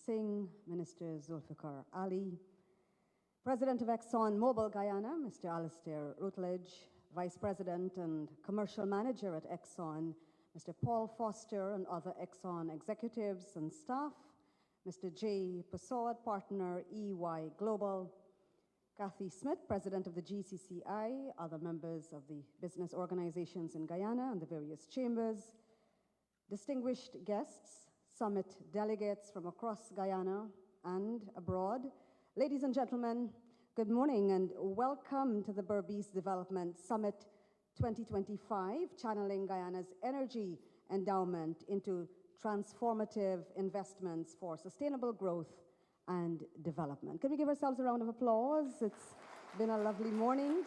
Singh, Minister Zulfikar Ali, President of Exxon Mobil Guyana, Mr. Alastair Rutledge, Vice President and Commercial Manager at Exxon, Mr. Paul Foster, and other Exxon executives and staff, Mr. Jay Persaud, Partner, EY Global, Kathy Smith, President of the GCCI, other members of the business organizations in Guyana and the various chambers, distinguished guests, summit delegates from across Guyana and abroad. Ladies and gentlemen, good morning and welcome to the Berbice Development Summit 2025, channeling Guyana's energy endowment into transformative investments for sustainable growth and development. Can we give ourselves a round of applause? It's been a lovely morning.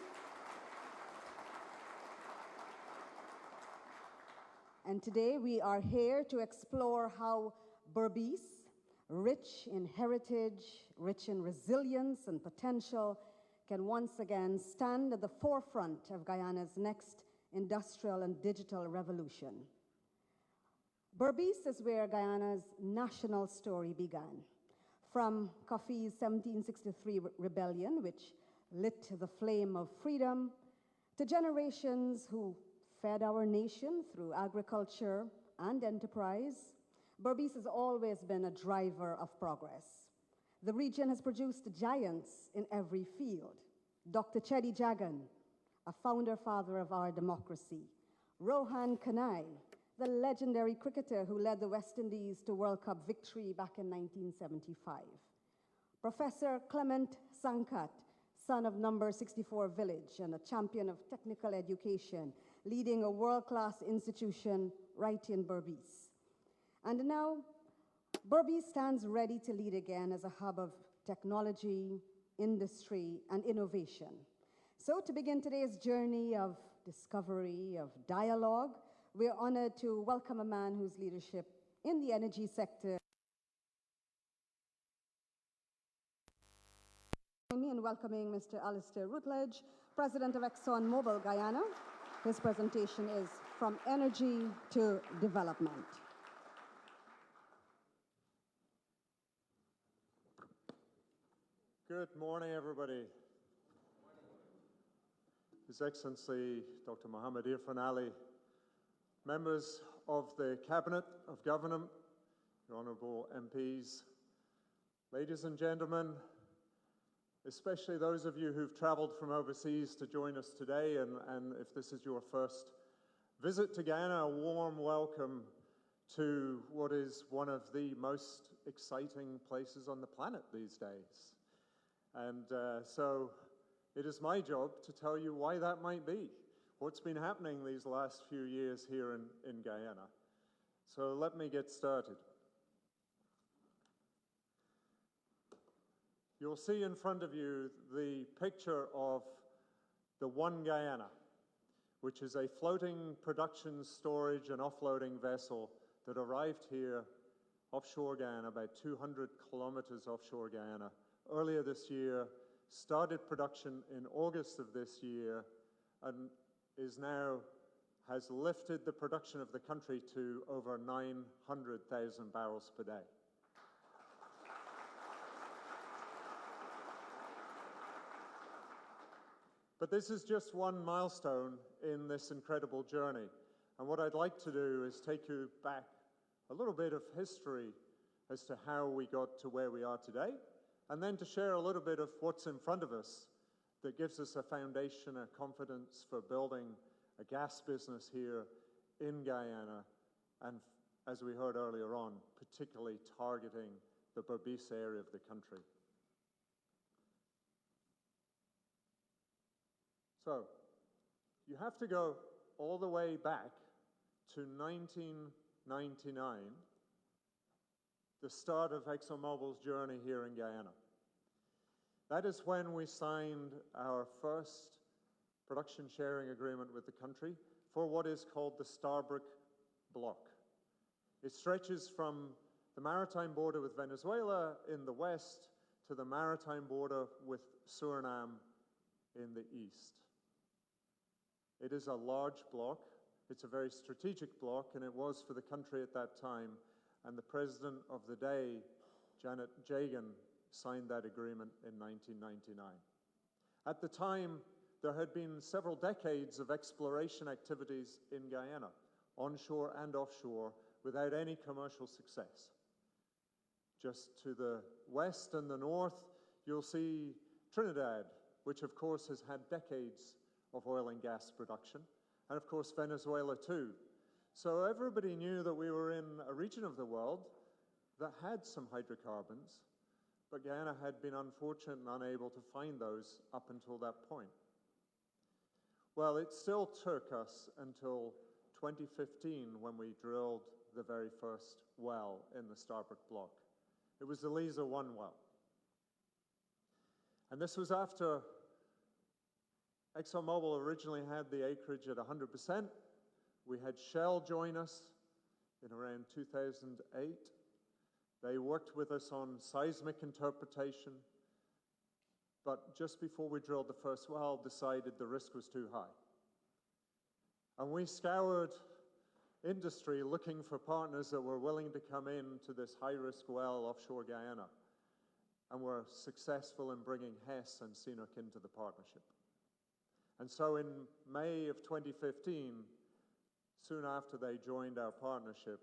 And today we are here to explore how Berbice, rich in heritage, rich in resilience and potential, can once again stand at the forefront of Guyana's next industrial and digital revolution. Berbice is where Guyana's national story began. From Kofi's 1763 rebellion, which lit the flame of freedom, to generations who fed our nation through agriculture and enterprise, Berbice has always been a driver of progress. The region has produced giants in every field. Dr. Chedi Jagan, a founder father of our democracy. Rohan Kanai, the legendary cricketer who led the West Indies to World Cup victory back in 1975. Professor Clement Sankat, son of Number 64 Village and a champion of technical education, leading a world-class institution right in Berbice. And now, Berbice stands ready to lead again as a hub of technology, industry, and innovation. So to begin today's journey of discovery, of dialogue, we're honored to welcome a man whose leadership in the energy sector. Join me in welcoming Mr. Alastair Rutledge, President of Exxon Mobil Guyana. His presentation is From Energy to Development. Good morning, everybody. His Excellency Dr. Mohamed Irfaan Ali, members of the Cabinet of Government, your Honourable MPs, ladies and gentlemen, especially those of you who've travelled from overseas to join us today, and if this is your first visit to Guyana, a warm welcome to what is one of the most exciting places on the planet these days. And so it is my job to tell you why that might be, what's been happening these last few years here in Guyana. So let me get started. You'll see in front of you the picture of the One Guyana, which is a floating production, storage, and offloading vessel that arrived here offshore Guyana, about 200 kilometers offshore Guyana, earlier this year, started production in August of this year, and has lifted the production of the country to over 900,000 barrels per day. But this is just one milestone in this incredible journey. And what I'd like to do is take you back a little bit of history as to how we got to where we are today, and then to share a little bit of what's in front of us that gives us a foundation, a confidence for building a gas business here in Guyana, and as we heard earlier on, particularly targeting the Berbice area of the country. So, you have to go all the way back to 1999, the start of ExxonMobil's journey here in Guyana. That is when we signed our first production sharing agreement with the country for what is called the Stabroek Block. It stretches from the maritime border with Venezuela in the west to the maritime border with Suriname in the east. It is a large block. It's a very strategic block, and it was for the country at that time. And the president of the day Janet Jagan, signed that agreement in 1999. At the time, there had been several decades of exploration activities in Guyana, onshore and offshore, without any commercial success. Just to the west and the north, you'll see Trinidad, which of course has had decades of oil and gas production, and of course Venezuela too. So everybody knew that we were in a region of the world that had some hydrocarbons, but Guyana had been unfortunate and unable to find those up until that point. Well, it still took us until 2015 when we drilled the very first well in the starboard block. It was the Liza-1 well. And this was after ExxonMobil originally had the acreage at 100%. We had Shell join us in around 2008. They worked with us on seismic interpretation, but just before we drilled the first well, decided the risk was too high. And we scoured industry looking for partners that were willing to come in to this high-risk well offshore Guyana, and were successful in bringing Hess and CNOOC into the partnership. And so in May of 2015, soon after they joined our partnership,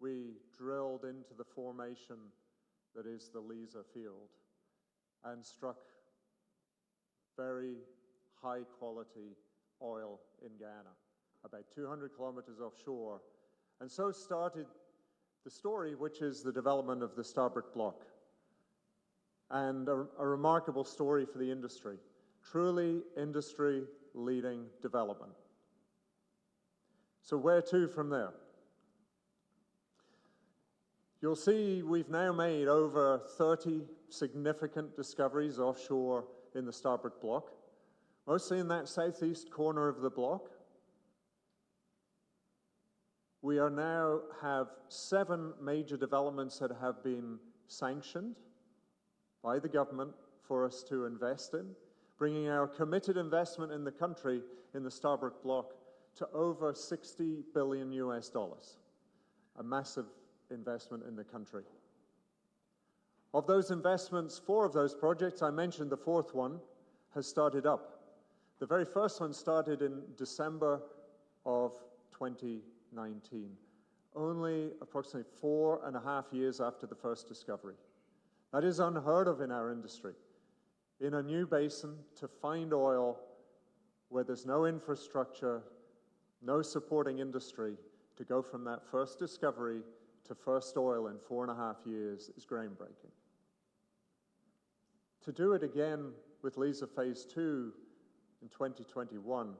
we drilled into the formation that is the Liza field and struck very high-quality oil in Guyana, about 200 kilometers offshore. And so started the story, which is the development of the starboard block. And a remarkable story for the industry. Truly industry-leading development. So where to from there? You'll see we've now made over 30 significant discoveries offshore in the starboard block, mostly in that southeast corner of the block. We are now have 7 major developments that have been sanctioned by the government for us to invest in, bringing our committed investment in the country in the starboard block to over $60 billion US, a massive investment in the country. Of those investments, 4 of those projects, I mentioned the 4th one, has started up. The very first one started in December of 2019, only approximately 4.5 years after the first discovery. That is unheard of in our industry. In a new basin, to find oil where there's no infrastructure, no supporting industry, to go from that first discovery to first oil in 4.5 years is groundbreaking. To do it again with Liza Phase 2 in 2021,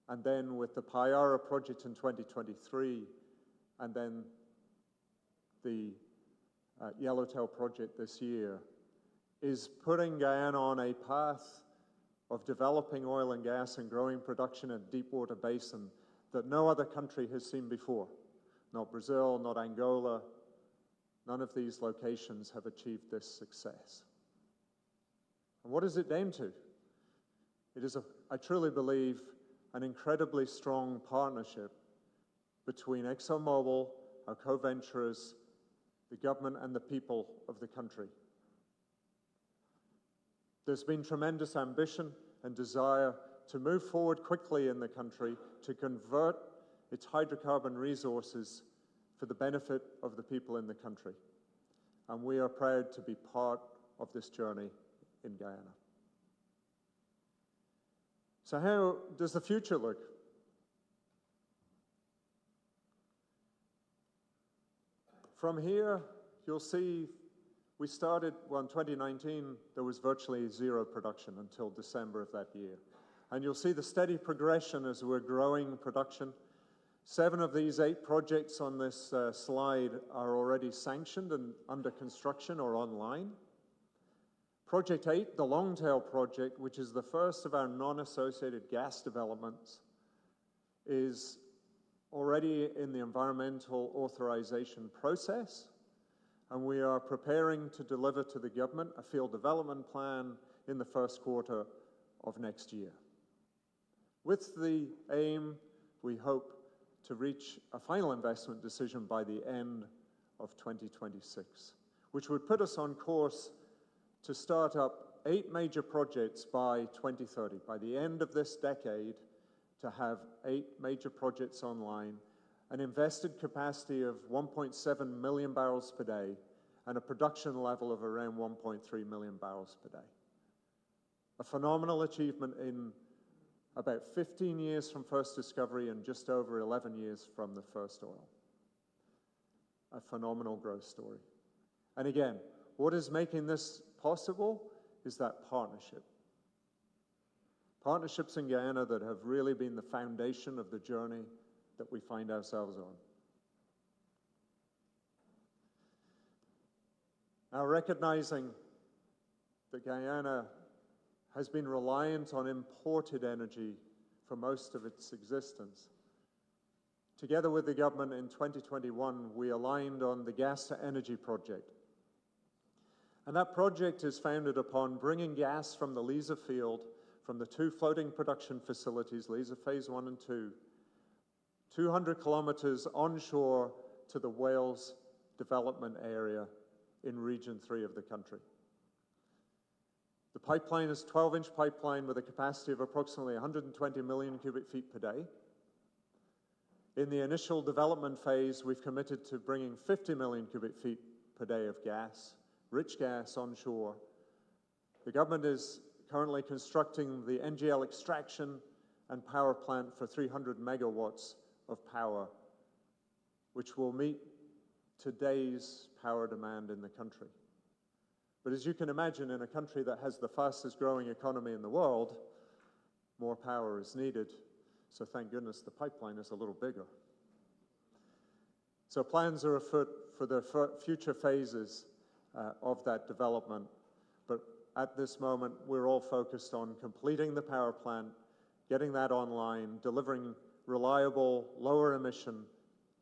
and then with the Payara project in 2023, and then the Yellowtail project this year, is putting Guyana on a path of developing oil and gas and growing production in a deepwater basin that no other country has seen before. Not Brazil, not Angola. None of these locations have achieved this success. And what is it down to? It is, I truly believe, an incredibly strong partnership between ExxonMobil, our co-venturers, the government, and the people of the country. There's been tremendous ambition and desire to move forward quickly in the country to convert its hydrocarbon resources for the benefit of the people in the country. And we are proud to be part of this journey in Guyana. So how does the future look? From here, you'll see we started, well, in 2019, there was virtually 0 production until December of that year. And you'll see the steady progression as we're growing production. 7 of these 8 projects on this slide are already sanctioned and under construction or online. Project 8, the Longtail project, which is the first of our non-associated gas developments, is already in the environmental authorization process, and we are preparing to deliver to the government a field development plan in the first quarter of next year. With the aim, we hope, to reach a final investment decision by the end of 2026. which would put us on course to start up 8 major projects by 2030. By the end of this decade, to have 8 major projects online, an invested capacity of 1.7 million barrels per day, and a production level of around 1.3 million barrels per day. A phenomenal achievement in about 15 years from first discovery and just over 11 years from the first oil. A phenomenal growth story. And again, what is making this possible is that partnership. Partnerships in Guyana that have really been the foundation of the journey that we find ourselves on. Now, recognizing that Guyana has been reliant on imported energy for most of its existence, together with the government in 2021, we aligned on the Gas to Energy project. And that project is founded upon bringing gas from the Liza field, from the 2 floating production facilities, Liza Phase 1 and 2, 200 kilometers onshore to the Wales development area in Region 3 of the country. The pipeline is a 12-inch pipeline with a capacity of approximately 120 million cubic feet per day. In the initial development phase, we've committed to bringing 50 million cubic feet per day of gas, rich gas onshore. The government is currently constructing the NGL extraction and power plant for 300 megawatts of power, which will meet today's power demand in the country. But as you can imagine, in a country that has the fastest growing economy in the world, more power is needed. So thank goodness the pipeline is a little bigger. So plans are afoot for the future phases of that development. But at this moment, we're all focused on completing the power plant, getting that online, delivering reliable, lower emission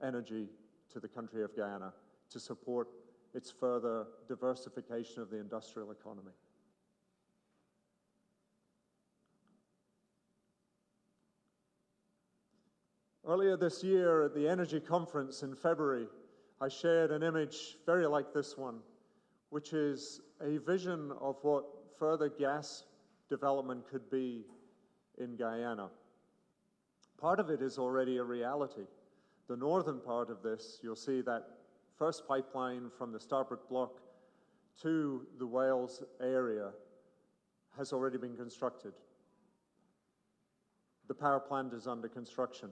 energy to the country of Guyana to support its further diversification of the industrial economy. Earlier this year at the Energy Conference in February, I shared an image very like this one, which is a vision of what further gas development could be in Guyana. Part of it is already a reality. The northern part of this, you'll see that first pipeline from the Starbuck block to the Wales area has already been constructed. The power plant is under construction.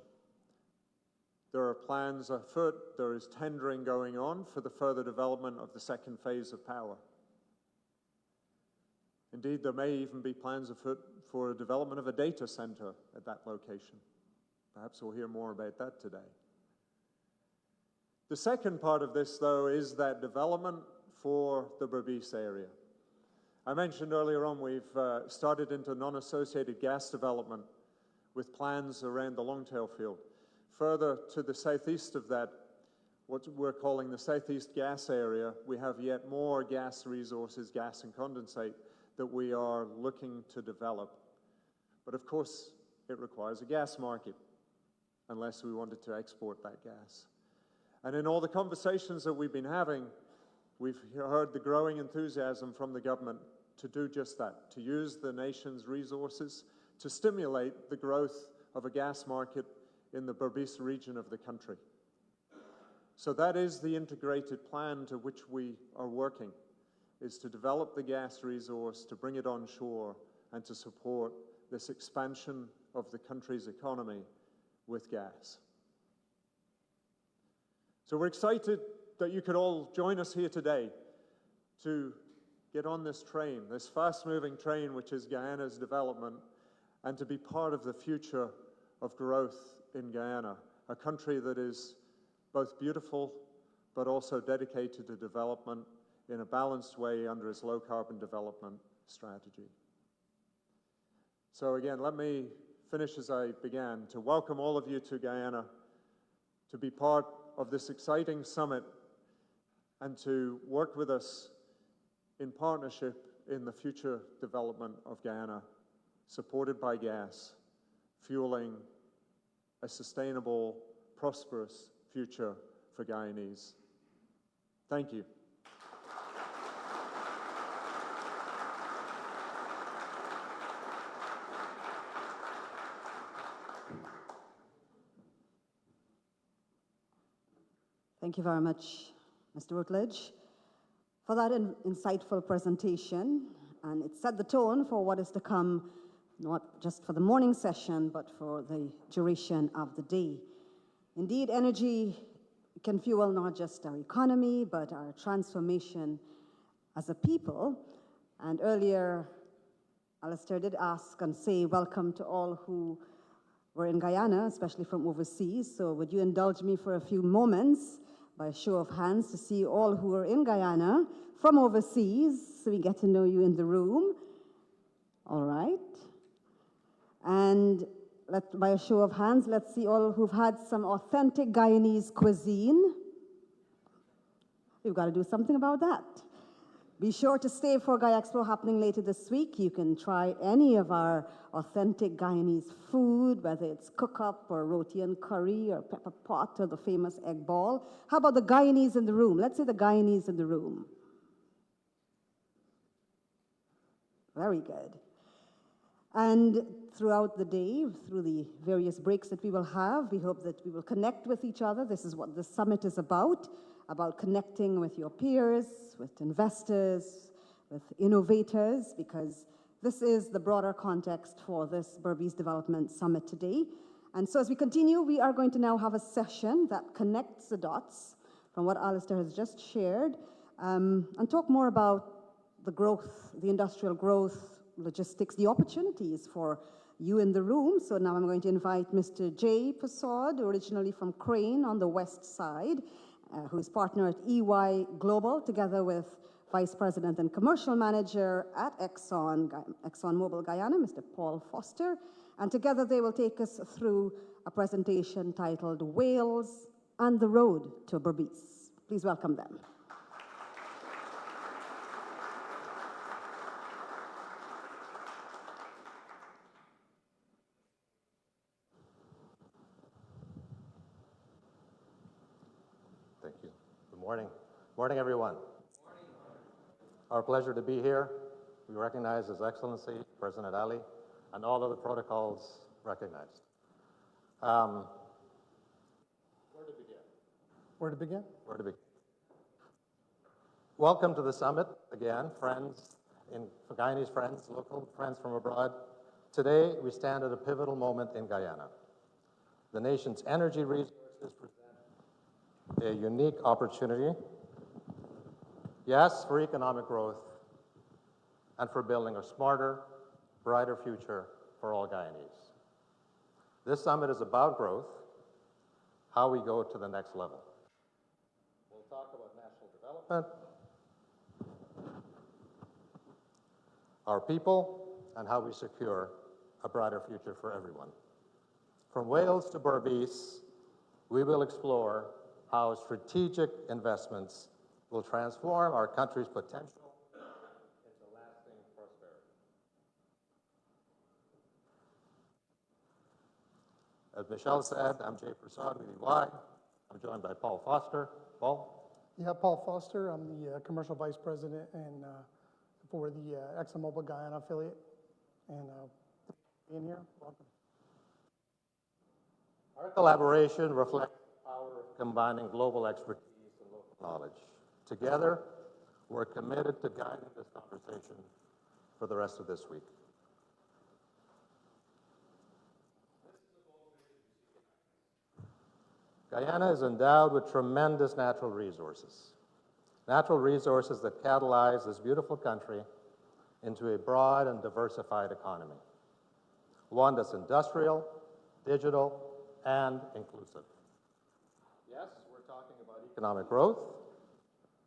There are plans afoot, there is tendering going on for the further development of the second phase of power. Indeed, there may even be plans afoot for development of a data center at that location. Perhaps we'll hear more about that today. The second part of this, though, is that development for the Berbice area. I mentioned earlier on we've started into non-associated gas development with plans around the Longtail field. Further to the southeast of that, what we're calling the southeast gas area, we have yet more gas resources, gas and condensate, that we are looking to develop. But of course, it requires a gas market, unless we wanted to export that gas. And in all the conversations that we've been having, we've heard the growing enthusiasm from the government to do just that, to use the nation's resources to stimulate the growth of a gas market in the Berbice region of the country. So that is the integrated plan to which we are working, is to develop the gas resource, to bring it onshore, and to support this expansion of the country's economy with gas. So we're excited that you could all join us here today to get on this train, this fast-moving train which is Guyana's development, and to be part of the future of growth in Guyana, a country that is both beautiful but also dedicated to development in a balanced way under its low-carbon development strategy. So again, let me finish as I began, to welcome all of you to Guyana, to be part of this exciting summit, and to work with us in partnership in the future development of Guyana, supported by gas, fueling a sustainable, prosperous future for Guyanese. Thank you. Thank you very much, Mr. Rutledge, for that insightful presentation. And it set the tone for what is to come, not just for the morning session, but for the duration of the day. Indeed, energy can fuel not just our economy, but our transformation as a people. And earlier, Alistair did ask and say welcome to all who were in Guyana, especially from overseas. So would you indulge me for a few moments by a show of hands to see all who are in Guyana from overseas, so we get to know you in the room. All right. And by a show of hands, let's see all who've had some authentic Guyanese cuisine. We've got to do something about that. Be sure to stay for Guy Expo happening later this week. You can try any of our authentic Guyanese food, whether it's cook-up or roti and curry or pepper pot or the famous egg ball. How about the Guyanese in the room? Let's say the Guyanese in the room. Very good. And throughout the day, through the various breaks that we will have, we hope that we will connect with each other. This is what the summit is about connecting with your peers, with investors, with innovators, because this is the broader context for this Berbice Development Summit today. And so as we continue, we are going to now have a session that connects the dots from what Alistair has just shared, and talk more about the growth, the industrial growth, logistics, the opportunities for you in the room. So now I'm going to invite Mr. Jay Persaud, originally from Crane on the west side, who is partner at EY Global, together with Vice President and Commercial Manager at ExxonMobil Guyana, Mr. Paul Foster. And together they will take us through a presentation titled Whales and the Road to Berbice. Please welcome them. Morning, everyone. Morning. Our pleasure to be here. We recognize His Excellency, President Ali, and all of the protocols recognized. Where to begin? Where to begin? Where to begin? Welcome to the summit, again, friends, Guyanese friends, local friends from abroad. Today, we stand at a pivotal moment in Guyana. The nation's energy resources present a unique opportunity, yes, for economic growth and for building a smarter, brighter future for all Guyanese. This summit is about growth, how we go to the next level. We'll talk about national development, our people, and how we secure a brighter future for everyone. From Wales to Berbice, we will explore how strategic investments will transform our country's potential into lasting prosperity. As Michelle said, I'm Jay Persaud with EY. I'm joined by Paul Foster. Paul? Yeah, Paul Foster. I'm the Commercial Vice President and for the ExxonMobil Guyana affiliate. And being here, welcome. Our collaboration reflects the power of combining global expertise and local knowledge. Together, we're committed to guiding this conversation for the rest of this week. Guyana is endowed with tremendous natural resources that catalyze this beautiful country into a broad and diversified economy, one that's industrial, digital, and inclusive. Yes, we're talking about economic growth,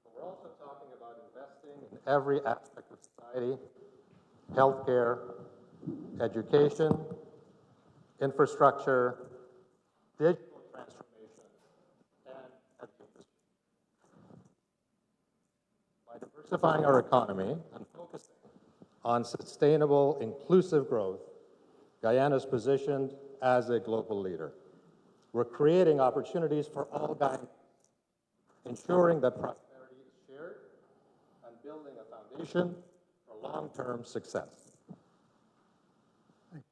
but we're also talking about investing in every aspect of society: healthcare, education, infrastructure, digital transformation, and education. By diversifying our economy and focusing on sustainable, inclusive growth, Guyana is positioned as a global leader. We're creating opportunities for all Guyanese, ensuring that prosperity is shared and building a foundation for long-term success.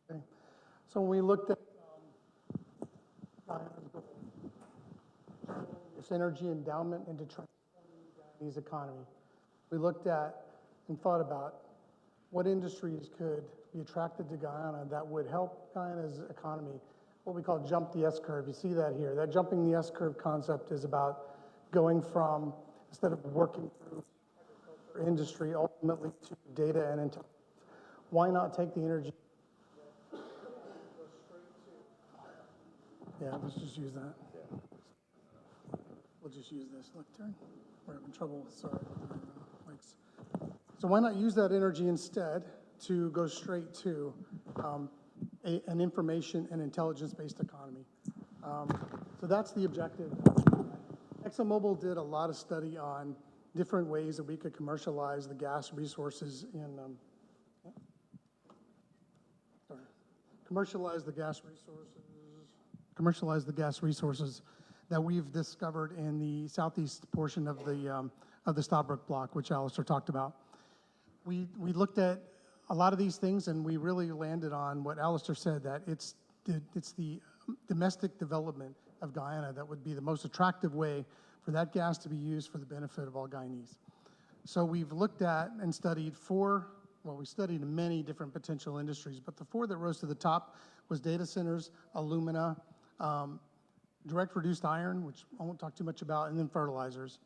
Okay. So when we looked at Guyana's goal, this energy endowment into transforming the Guyanese economy. We looked at and thought about what industries could be attracted to Guyana that would help Guyana's economy, what we call jump the S-curve. You see that here. That jumping the S-curve concept is about going from, instead of working through agriculture industry, ultimately to data and intelligence. Why not take the energy? Yeah, let's just use that. We'll just use this. Look, turn. We're having trouble. Sorry with our mics. So why not use that energy instead to go straight to an information and intelligence-based economy? So that's the objective. ExxonMobil did a lot of study on different ways that we could commercialize the gas resources in commercialize the gas resources that we've discovered in the southeast portion of the Stabroek block, which Alistair talked about. We looked at a lot of these things, and we really landed on what Alistair said, that it's the domestic development of Guyana that would be the most attractive way for that gas to be used for the benefit of all Guyanese. So we've looked at and studied we studied many different potential industries, but the four that rose to the top was data centers, alumina, direct reduced iron, which I won't talk too much about, and then fertilizers.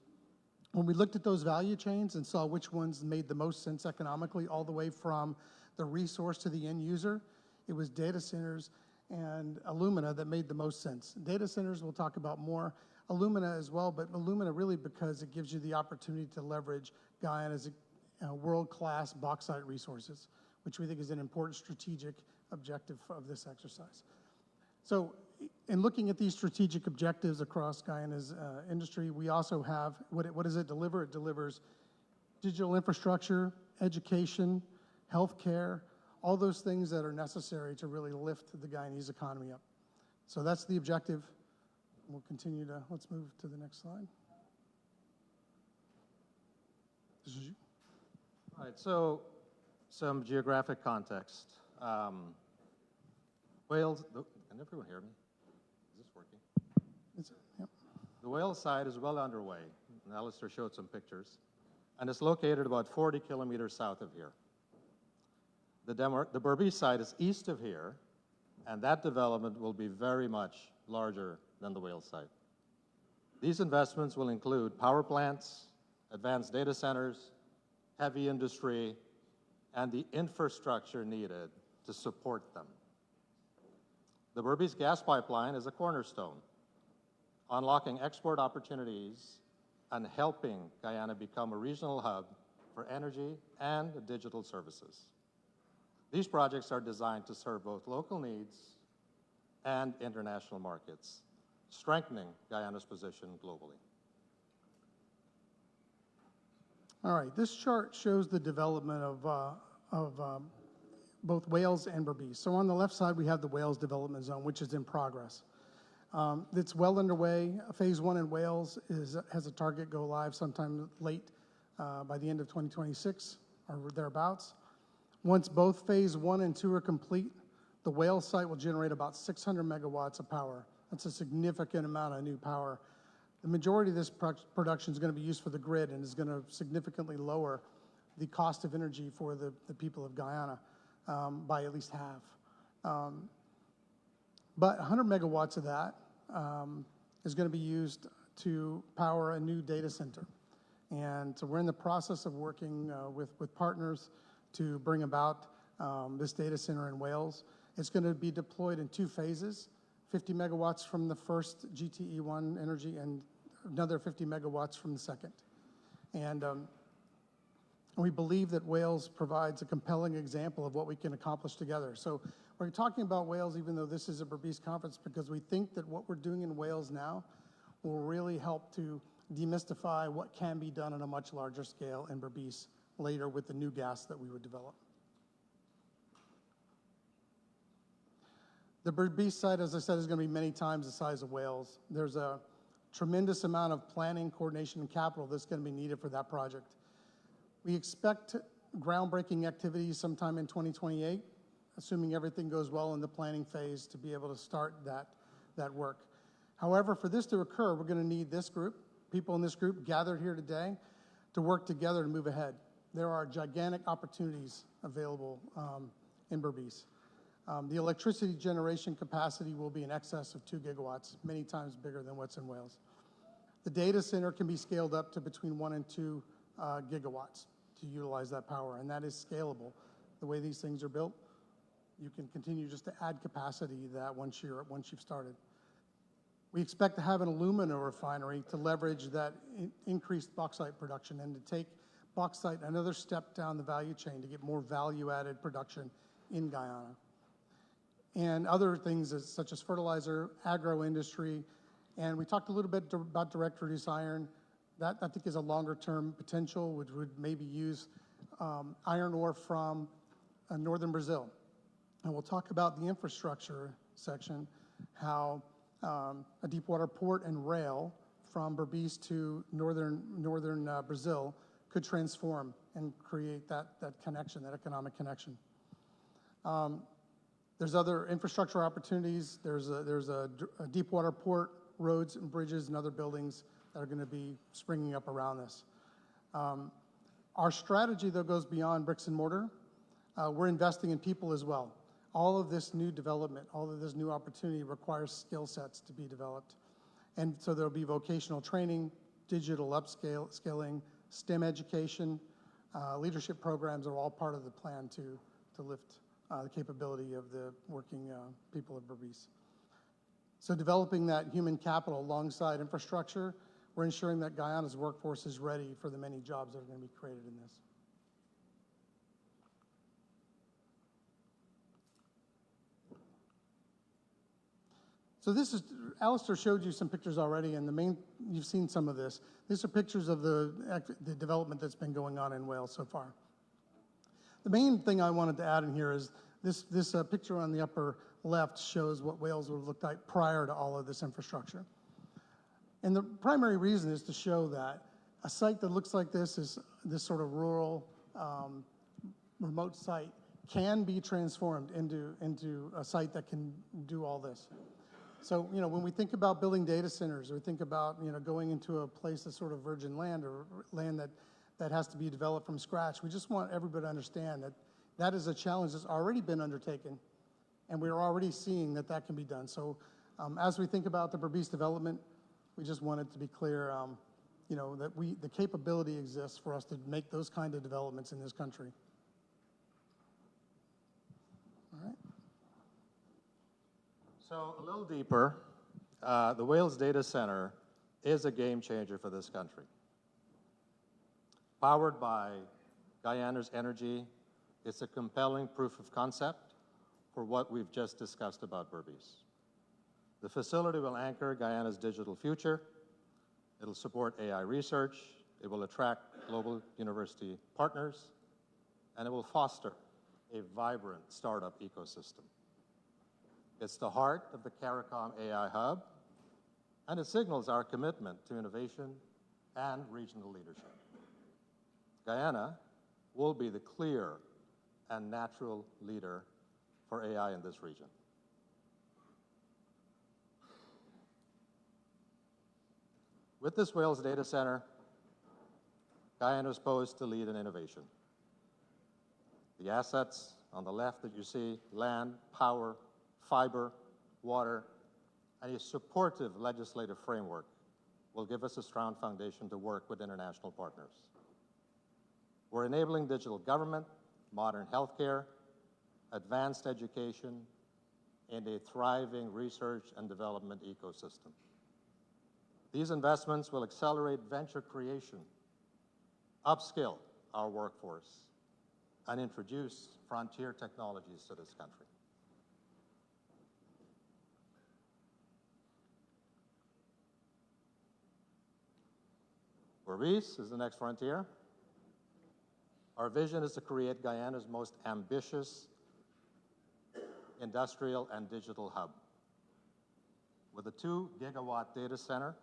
When we looked at those value chains and saw which ones made the most sense economically, all the way from the resource to the end user, it was data centers and alumina that made the most sense. Data centers we'll talk about more, alumina as well, but alumina really because it gives you the opportunity to leverage Guyana's world-class bauxite resources, which we think is an important strategic objective of this exercise. So in looking at these strategic objectives across Guyana's industry, we also have, what does it deliver? It delivers digital infrastructure, education, healthcare, all those things that are necessary to really lift the Guyanese economy up. So that's the objective. We'll continue to, let's move to the next slide. This is you. All right, so some geographic context. Wales, can everyone hear me? Is this working? Yep. The Wales side is well underway, and Alistair showed some pictures, and it's located about 40 kilometers south of here. The Berbice side is east of here, and that development will be very much larger than the Wales side. These investments will include power plants, advanced data centers, heavy industry, and the infrastructure needed to support them. The Berbice gas pipeline is a cornerstone, unlocking export opportunities and helping Guyana become a regional hub for energy and digital services. These projects are designed to serve both local needs and international markets, strengthening Guyana's position globally. All right, this chart shows the development of both Wales and Berbice. So on the left side, we have the Wales development zone, which is in progress. It's well underway. Phase 1 in Wales has a target go live sometime late by the end of 2026 or thereabouts. Once both phase 1 and 2 are complete, the Wales site will generate about 600 megawatts of power. That's a significant amount of new power. The majority of this production is going to be used for the grid and is going to significantly lower the cost of energy for the people of Guyana by at least half. But 100 megawatts of that is going to be used to power a new data center. And so we're in the process of working with partners to bring about this data center in Wales. It's going to be deployed in 2 phases, 50 megawatts from the first GTE1 energy and another 50 megawatts from the second. And we believe that Wales provides a compelling example of what we can accomplish together. So we're talking about Wales, even though this is a Berbice conference, because we think that what we're doing in Wales now will really help to demystify what can be done on a much larger scale in Berbice later with the new gas that we would develop. The Berbice site, as I said, is going to be many times the size of Wales. There's a tremendous amount of planning, coordination, and capital that's going to be needed for that project. We expect groundbreaking activities sometime in 2028, assuming everything goes well in the planning phase to be able to start that work. However, for this to occur, we're going to need this group, people in this group gathered here today, to work together to move ahead. There are gigantic opportunities available in Berbice. The electricity generation capacity will be in excess of 2 gigawatts, many times bigger than what's in Wales. The data center can be scaled up to between 1 and 2 gigawatts to utilize that power, and that is scalable. The way these things are built, you can continue just to add capacity to that once you've started. We expect to have an alumina refinery to leverage that increased bauxite production and to take bauxite another step down the value chain to get more value-added production in Guyana. And other things such as fertilizer, agro-industry, and we talked a little bit about direct reduced iron. That, I think, is a longer-term potential, which would maybe use iron ore from northern Brazil. And we'll talk about the infrastructure section, how a deepwater port and rail from Berbice to northern Brazil could transform and create that connection, that economic connection. There's other infrastructure opportunities. There's a deepwater port, roads and bridges and other buildings that are going to be springing up around this. Our strategy, though, goes beyond bricks and mortar. We're investing in people as well. All of this new development, all of this new opportunity requires skill sets to be developed. And so there'll be vocational training, digital upskilling, STEM education, leadership programs are all part of the plan to lift the capability of the working people of Berbice. So developing that human capital alongside infrastructure, we're ensuring that Guyana's workforce is ready for the many jobs that are going to be created in this. So this is, Alistair showed you some pictures already, and you've seen some of this. These are pictures of the development that's been going on in Wales so far. The main thing I wanted to add in here is this picture on the upper left shows what Wales would have looked like prior to all of this infrastructure. And the primary reason is to show that a site that looks like this is this sort of rural, remote site can be transformed into a site that can do all this. So, you know, when we think about building data centers or think about, you know, going into a place that's sort of virgin land or land that has to be developed from scratch, we just want everybody to understand that that is a challenge that's already been undertaken, and we're already seeing that that can be done. So as we think about the Berbice development, we just wanted to be clear, you know, that the capability exists for us to make those kind of developments in this country. All right. So a little deeper, the Wales Data Center is a game changer for this country. Powered by Guyana's energy, it's a compelling proof of concept for what we've just discussed about Berbice. The facility will anchor Guyana's digital future. It'll support AI research. It will attract global university partners, and it will foster a vibrant startup ecosystem. It's the heart of the CARICOM AI Hub, and it signals our commitment to innovation and regional leadership. Guyana will be the clear and natural leader for AI in this region. With this Wales Data Center, Guyana is poised to lead in innovation. The assets on the left that you see, land, power, fiber, water, and a supportive legislative framework will give us a strong foundation to work with international partners. We're enabling digital government, modern healthcare, advanced education, and a thriving research and development ecosystem. These investments will accelerate venture creation, upskill our workforce, and introduce frontier technologies to this country. Berbice is the next frontier. Our vision is to create Guyana's most ambitious industrial and digital hub with a 2-gigawatt data center,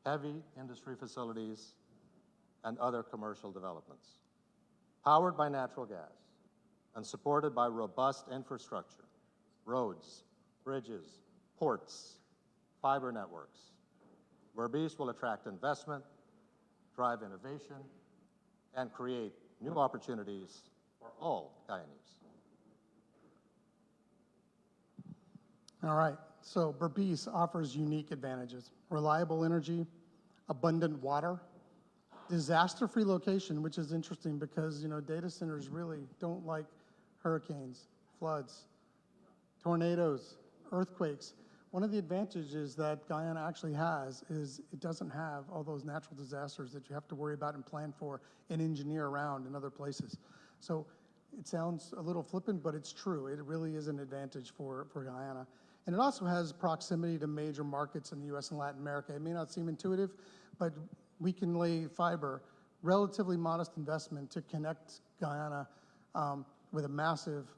heavy industry facilities, and other commercial developments. Powered by natural gas and supported by robust infrastructure, roads, bridges, ports, fiber networks. Berbice will attract investment, drive innovation, and create new opportunities for all Guyanese. All right, so Berbice offers unique advantages: reliable energy, abundant water, disaster-free location, which is interesting because, you know, data centers really don't like hurricanes, floods, tornadoes, earthquakes. One of the advantages that Guyana actually has is it doesn't have all those natural disasters that you have to worry about and plan for and engineer around in other places. So it sounds a little flippant, but it's true. It really is an advantage for Guyana. And it also has proximity to major markets in the U.S. and Latin America. It may not seem intuitive, but we can lay fiber, relatively modest investment, to connect Guyana with a massive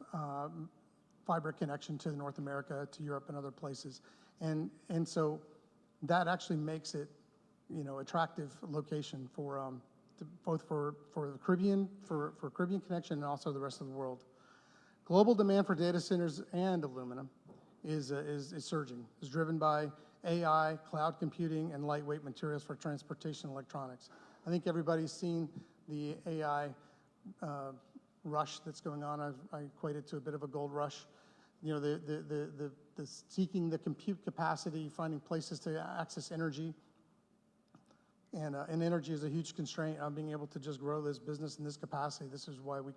fiber connection to North America, to Europe, and other places. And so that actually makes it, you know, attractive location for both for the Caribbean, for Caribbean connection, and also the rest of the world. Global demand for data centers and aluminum is surging. It's driven by AI, cloud computing, and lightweight materials for transportation and electronics. I think everybody's seen the AI rush that's going on. I equate it to a bit of a gold rush. You know, the seeking the compute capacity, finding places to access energy. And energy is a huge constraint on being able to just grow this business in this capacity. This is why we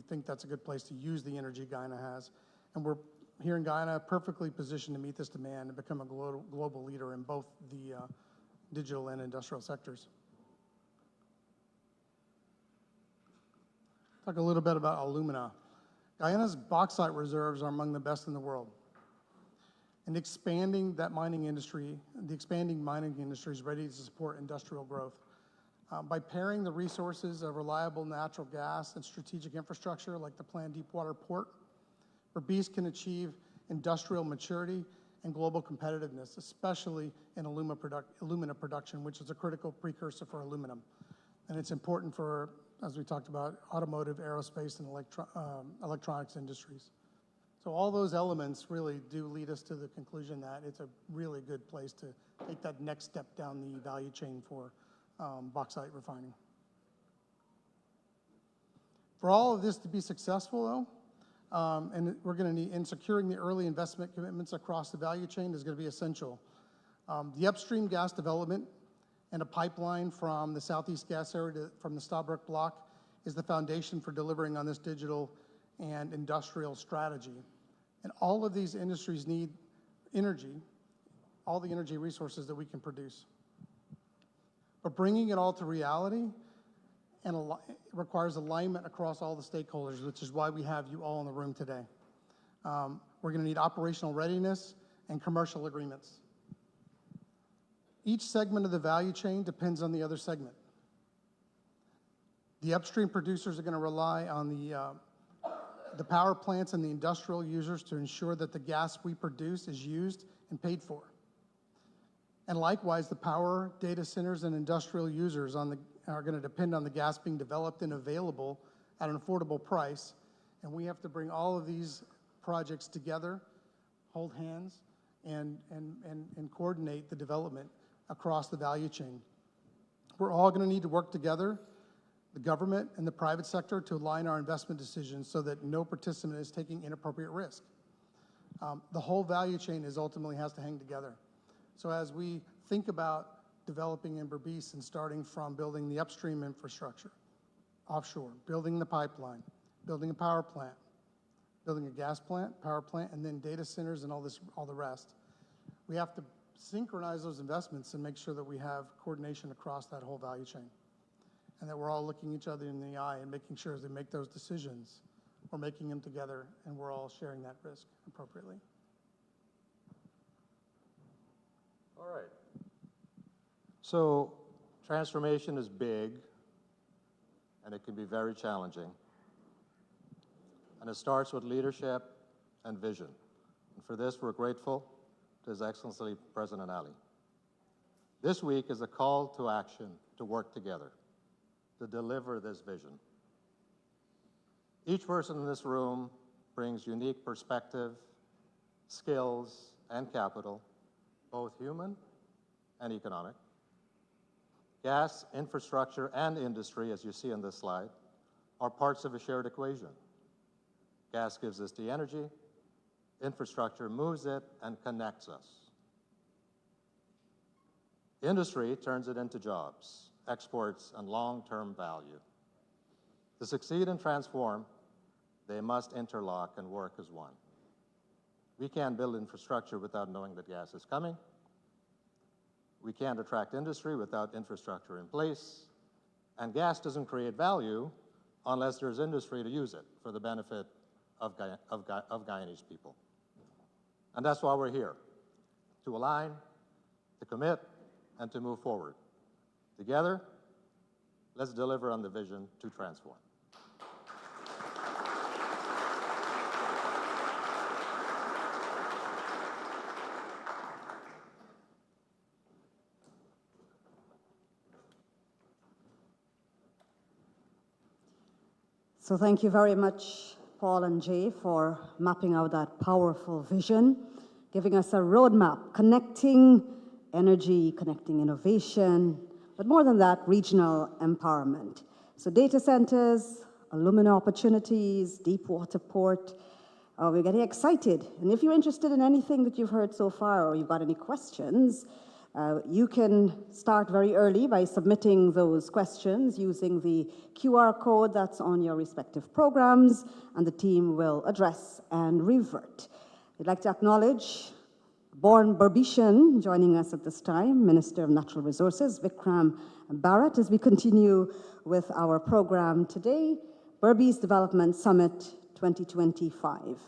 think that's a good place to use the energy Guyana has. And we're here in Guyana perfectly positioned to meet this demand and become a global leader in both the digital and industrial sectors. Talk a little bit about alumina. Guyana's bauxite reserves are among the best in the world. And expanding that mining industry, the expanding mining industry is ready to support industrial growth. By pairing the resources of reliable natural gas and strategic infrastructure like the planned deepwater port, Berbice can achieve industrial maturity and global competitiveness, especially in alumina production, which is a critical precursor for aluminum. And it's important for, as we talked about, automotive, aerospace, and electronics industries. So all those elements really do lead us to the conclusion that it's a really good place to take that next step down the value chain for bauxite refining. For all of this to be successful, though, and we're going to need, in securing the early investment commitments across the value chain is going to be essential. The upstream gas development and a pipeline from the Southeast gas area from the Stabroek block is the foundation for delivering on this digital and industrial strategy. And all of these industries need energy, all the energy resources that we can produce. But bringing it all to reality requires alignment across all the stakeholders, which is why we have you all in the room today. We're going to need operational readiness and commercial agreements. Each segment of the value chain depends on the other segment. The upstream producers are going to rely on the power plants and the industrial users to ensure that the gas we produce is used and paid for. And likewise, the power, data centers, and industrial users are going to depend on the gas being developed and available at an affordable price. And we have to bring all of these projects together, hold hands, and coordinate the development across the value chain. We're all going to need to work together, the government and the private sector, to align our investment decisions so that no participant is taking inappropriate risk. The whole value chain ultimately has to hang together. So as we think about developing in Berbice and starting from building the upstream infrastructure, offshore, building the pipeline, building a power plant, building a gas plant, power plant, and then data centers and all the rest, we have to synchronize those investments and make sure that we have coordination across that whole value chain, and that we're all looking each other in the eye and making sure as they make those decisions, we're making them together and we're all sharing that risk appropriately. All right. So transformation is big, and it can be very challenging. And it starts with leadership and vision. And for this, we're grateful to His Excellency President Ali. This week is a call to action to work together to deliver this vision. Each person in this room brings unique perspective, skills, and capital both human and economic. Gas, infrastructure, and industry, as you see on this slide, are parts of a shared equation. Gas gives us the energy, infrastructure moves it and connects us. Industry turns it into jobs, exports, and long-term value. To succeed and transform, they must interlock and work as one. We can't build infrastructure without knowing that gas is coming. We can't attract industry without infrastructure in place. And gas doesn't create value unless there's industry to use it for the benefit of Guyanese people. And that's why we're here, to align, to commit, and to move forward. Together, let's deliver on the vision to transform. So thank you very much, Paul and Jay, for mapping out that powerful vision, giving us a roadmap, connecting energy, connecting innovation, but more than that, regional empowerment. So data centers, alumina opportunities, deep water port, we're getting excited. And if you're interested in anything that you've heard so far or you've got any questions, you can start very early by submitting those questions using the QR code that's on your respective programs, and the team will address and revert. I'd like to acknowledge born Berbician joining us at this time, Minister of Natural Resources, Vikram Bharat, as we continue with our program today, Berbice Development Summit 2025.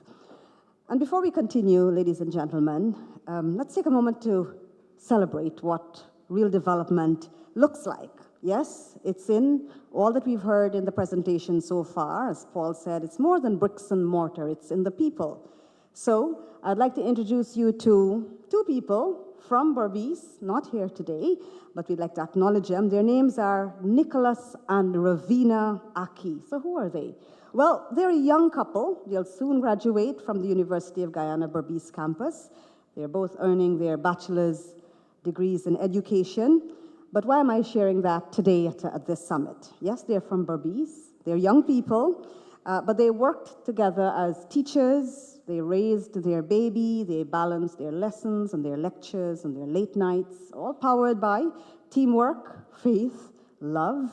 And before we continue, ladies and gentlemen, let's take a moment to celebrate what real development looks like. Yes, it's in all that we've heard in the presentation so far. As Paul said, it's more than bricks and mortar, it's in the people. So I'd like to introduce you to two people from Berbice, not here today, but we'd like to acknowledge them. Their names are Nicholas and Ravina Aki. So who are they? Well, they're a young couple. They'll soon graduate from the University of Guyana Berbice campus. They're both earning their bachelor's degrees in education. But why am I sharing that today at this summit? Yes, they're from Berbice. They're young people, but they worked together as teachers. They raised their baby. They balanced their lessons and their lectures and their late nights, all powered by teamwork, faith, love.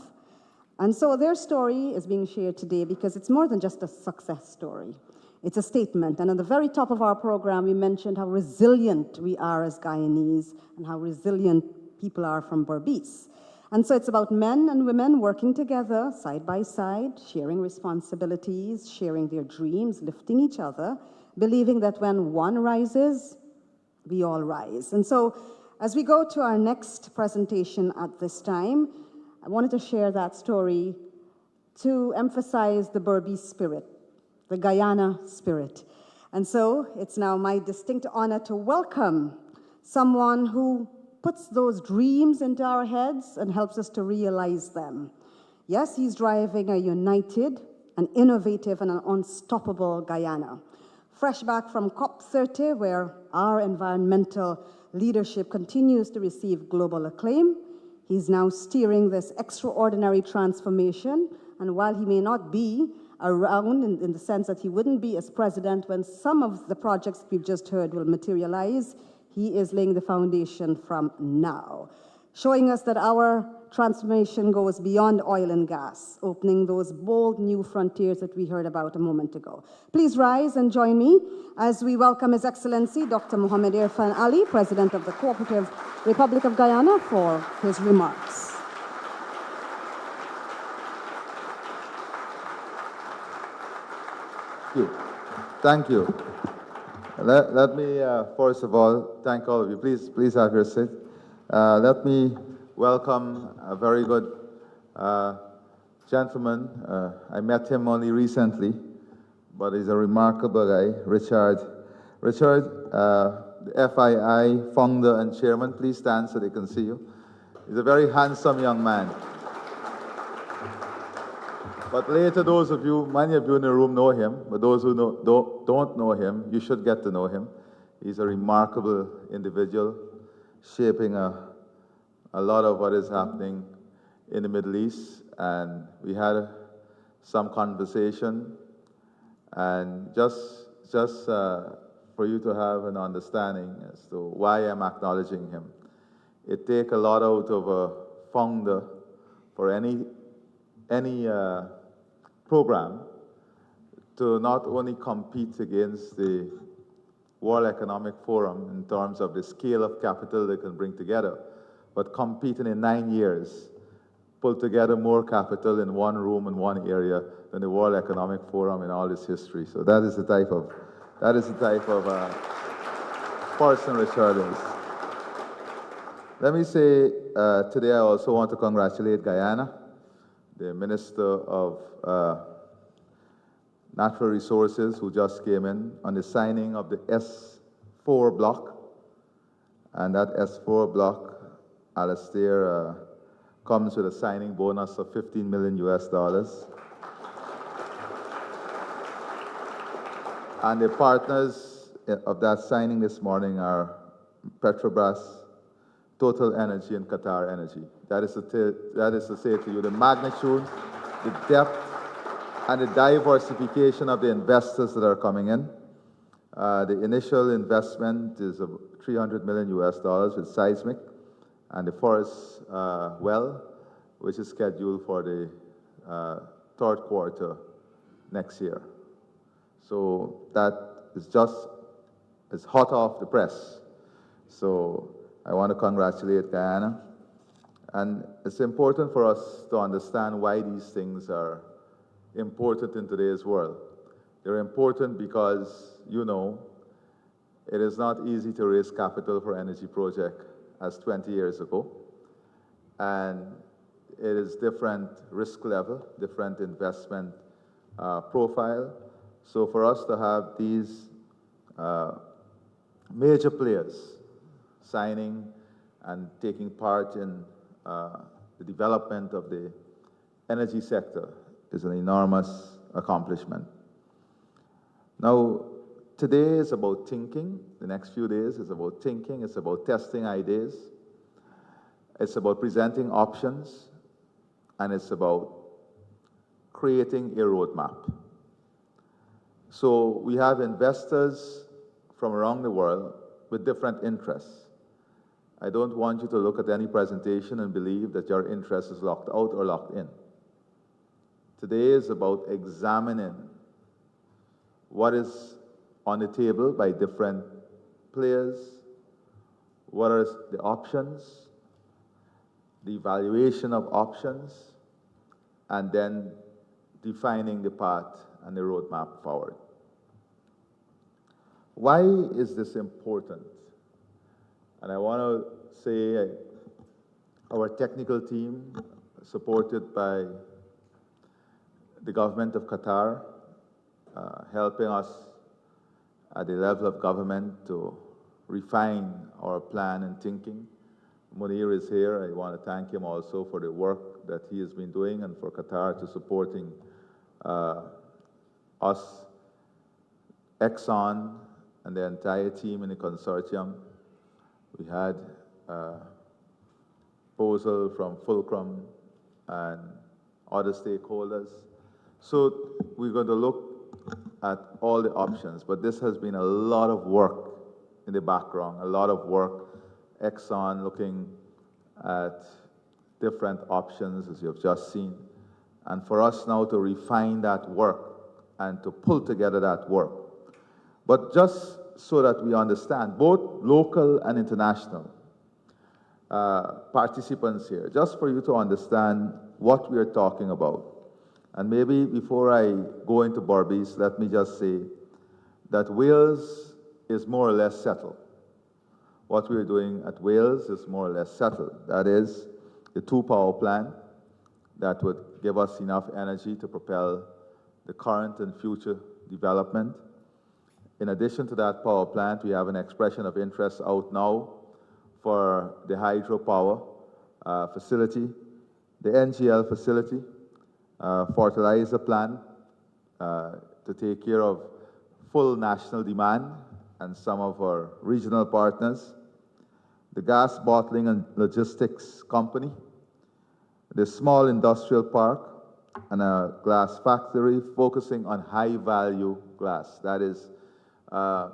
And so their story is being shared today because it's more than just a success story. It's a statement. And at the very top of our program, we mentioned how resilient we are as Guyanese and how resilient people are from Berbice. And so it's about men and women working together, side by side, sharing responsibilities, sharing their dreams, lifting each other, believing that when one rises, we all rise. And so as we go to our next presentation at this time, I wanted to share that story to emphasize the Berbice spirit, the Guyana spirit. And so it's now my distinct honor to welcome someone who puts those dreams into our heads and helps us to realize them. Yes, he's driving a united, an innovative, and an unstoppable Guyana. Fresh back from COP30, where our environmental leadership continues to receive global acclaim, he's now steering this extraordinary transformation. And while he may not be around in the sense that he wouldn't be as president when some of the projects we've just heard will materialize, he is laying the foundation from now, showing us that our transformation goes beyond oil and gas, opening those bold new frontiers that we heard about a moment ago. Please rise and join me as we welcome His Excellency Dr. Mohamed Irfaan Ali, President of the Cooperative Republic of Guyana, for his remarks. Thank you. Let me, first of all, thank all of you. Please have your seat. Let me welcome a very good gentleman. I met him only recently, but he's a remarkable guy, Richard. Richard, the FII founder and chairman, please stand so they can see you. He's a very handsome young man. But later, those of you, many of you in the room know him, but those who don't know him, you should get to know him. He's a remarkable individual, shaping a lot of what is happening in the Middle East. And we had some conversation, and just for you to have an understanding as to why I'm acknowledging him. It takes a lot out of a founder for any program to not only compete against the World Economic Forum in terms of the scale of capital they can bring together, but competing in 9 years, pull together more capital in one room in one area than the World Economic Forum in all its history. So that is the type of person Richard is. Let me say, today I also want to congratulate Guyana, the Minister of Natural Resources, who just came in on the signing of the S4 block. And that S4 block, Alastair, comes with a signing bonus of $15 million US. And the partners of that signing this morning are Petrobras, Total Energy, and Qatar Energy. That is to say to you the magnitude, the depth, and the diversification of the investors that are coming in. The initial investment is $300 million US with seismic, and the forest well, which is scheduled for the third quarter next year. So that is it's hot off the press. So I want to congratulate Guyana. And it's important for us to understand why these things are important in today's world. They're important because, you know, it is not easy to raise capital for energy project as 20 years ago. And it is different risk level, different investment profile. So for us to have these major players signing and taking part in the development of the energy sector is an enormous accomplishment. Now, today is about thinking. The next few days is about thinking. It's about testing ideas. It's about presenting options. And it's about creating a roadmap. So we have investors from around the world with different interests. I don't want you to look at any presentation and believe that your interest is locked out or locked in. Today is about examining what is on the table by different players, what are the options, the evaluation of options, and then defining the path and the roadmap forward. Why is this important? And I want to say our technical team, supported by the government of Qatar, helping us at the level of government to refine our plan and thinking. Munir is here. I want to thank him also for the work that he has been doing and for Qatar to supporting us, Exxon, and the entire team in the consortium. We had proposal from Fulcrum and other stakeholders. So we're going to look at all the options, but this has been a lot of work in the background, a lot of work. Exxon looking at different options, as you have just seen. And for us now to refine that work and to pull together that work. But just so that we understand, both local and international participants here, just for you to understand what we are talking about. And maybe before I go into Berbice, let me just say that Wales is more or less settled. What we're doing at Wales is more or less settled. That is the 2 power plant that would give us enough energy to propel the current and future development. In addition to that power plant, we have an expression of interest out now for the hydropower facility, the NGL facility, fertilizer plant to take care of full national demand and some of our regional partners, the gas bottling and logistics company, the small industrial park, and a glass factory focusing on high-value glass. That is the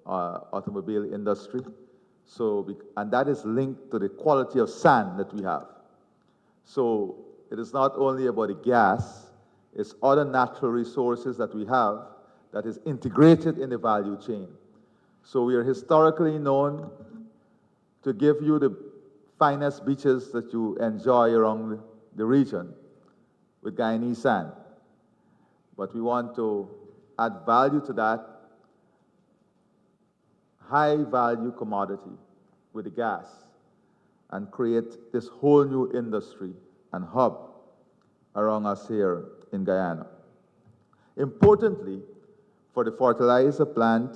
automobile industry. And that is linked to the quality of sand that we have. So it is not only about the gas, it's other natural resources that we have that is integrated in the value chain. So we are historically known to give you the finest beaches that you enjoy around the region with Guyanese sand. But we want to add value to that high-value commodity with the gas and create this whole new industry and hub around us here in Guyana. Importantly, for the fertilizer plant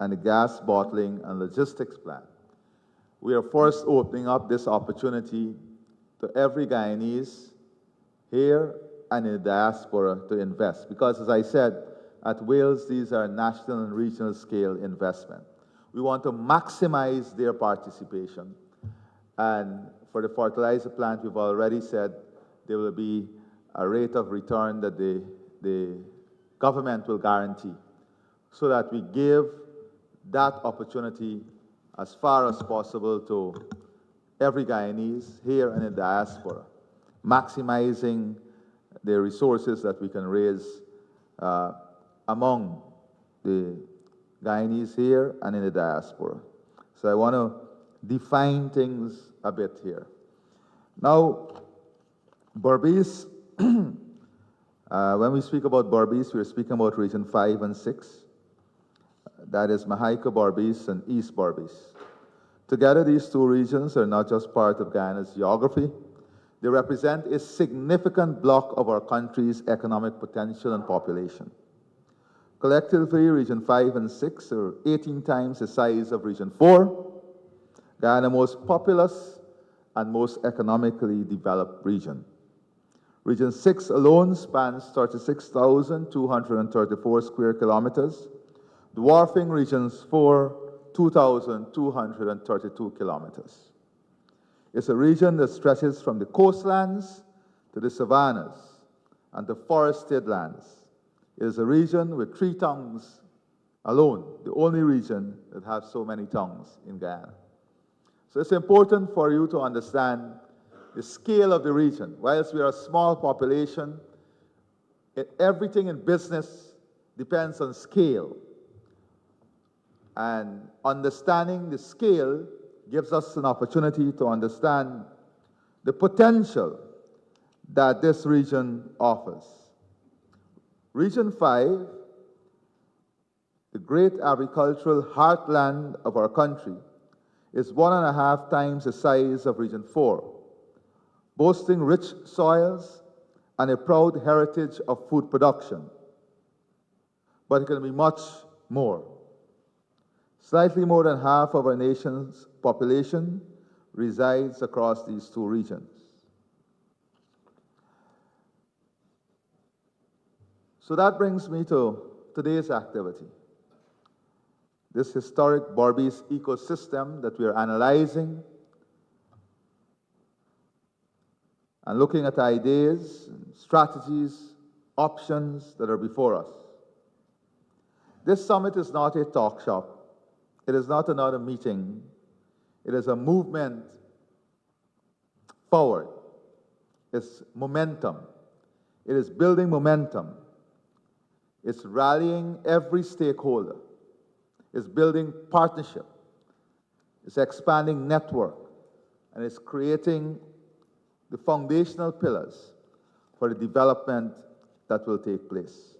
and the gas bottling and logistics plant, we are first opening up this opportunity to every Guyanese here and in the diaspora to invest. Because as I said, at Wales, these are national and regional scale investment. We want to maximize their participation. And for the fertilizer plant, we've already said there will be a rate of return that the government will guarantee, so that we give that opportunity as far as possible to every Guyanese here and in the diaspora, maximizing the resources that we can raise among the Guyanese here and in the diaspora. So I want to define things a bit here. Now, Berbice, when we speak about Berbice, we're speaking about Region 5 and 6. That is Mahaica Berbice and East Berbice. Together, these two regions are not just part of Guyana's geography, they represent a significant block of our country's economic potential and population. Collectively, Region 5 and 6 are 18 times the size of Region 4, Guyana's most populous and most economically developed region. Region 6 alone spans 36,234 square kilometers, dwarfing Regions 4, 2,232 kilometers. It's a region that stretches from the coastlands to the savannas and to forested lands. It is a region with 3 tongues alone, the only region that has so many tongues in Guyana. So it's important for you to understand the scale of the region. Whilst we are a small population, everything in business depends on scale. And understanding the scale gives us an opportunity to understand the potential that this region offers. Region 5, the great agricultural heartland of our country, is 1.5 times the size of Region 4, boasting rich soils and a proud heritage of food production. But it can be much more. Slightly more than half of our nation's population resides across these two regions. So that brings me to today's activity. This historic Berbice ecosystem that we are analyzing and looking at ideas, strategies, options that are before us. This summit is not a talk shop. It is not another meeting. It is a movement forward. It's momentum. It is building momentum. It's rallying every stakeholder. It's building partnership. It's expanding network. And it's creating the foundational pillars for the development that will take place.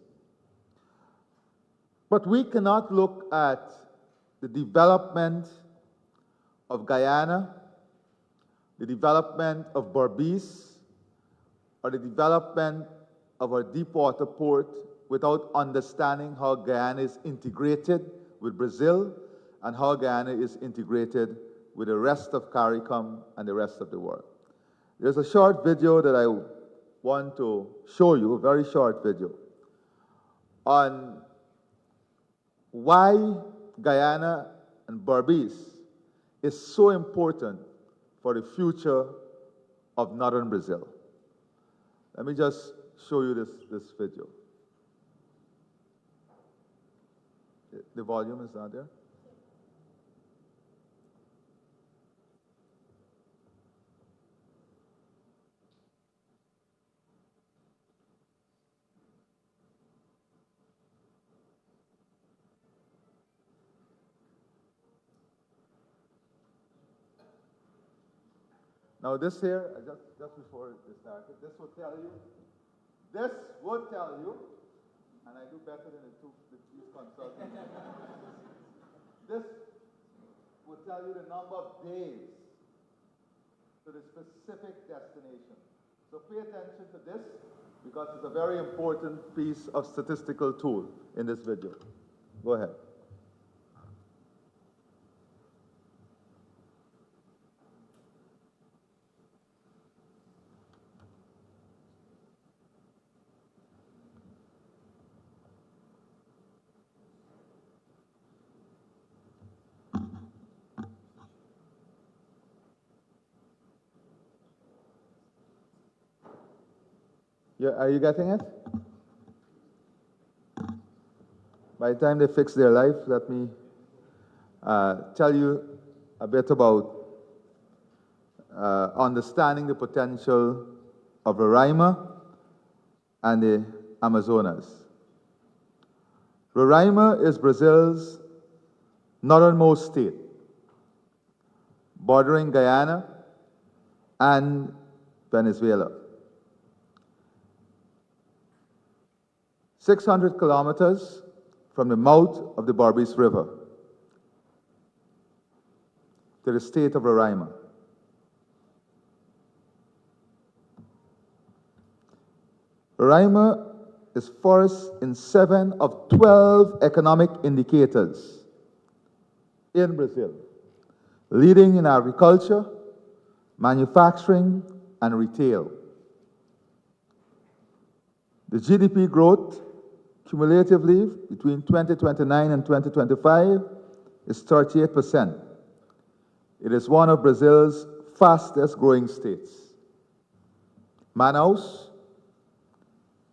But we cannot look at the development of Guyana, the development of Berbice, or the development of our deepwater port without understanding how Guyana is integrated with Brazil and how Guyana is integrated with the rest of CARICOM and the rest of the world. There's a short video that I want to show you, a very short video, on why Guyana and Berbice is so important for the future of northern Brazil. Let me just show you this video. The volume is not there. Now this here, just before it started, this would tell you, and I do better than these consultants. This would tell you the number of days to the specific destination. So pay attention to this because it's a very important piece of statistical tool in this video. Go ahead. Yeah, are you getting it? By the time they fix their life, let me tell you a bit about understanding the potential of Roraima and the Amazonas. Roraima is Brazil's northernmost state, bordering Guyana and Venezuela. 600 kilometers from the mouth of the Berbice River to the state of Roraima. Roraima is first in 7 of 12 economic indicators in Brazil, leading in agriculture, manufacturing, and retail. The GDP growth cumulatively between 2029 and 2025 is 38%. It is one of Brazil's fastest growing states. Manaus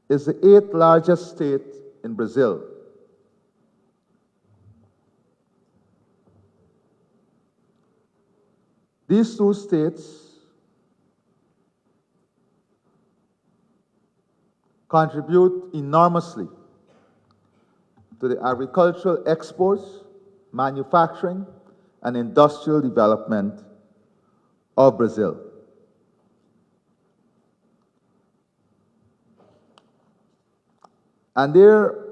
is the 8th largest state in Brazil. These two states contribute enormously to the agricultural exports, manufacturing, and industrial development of Brazil. And their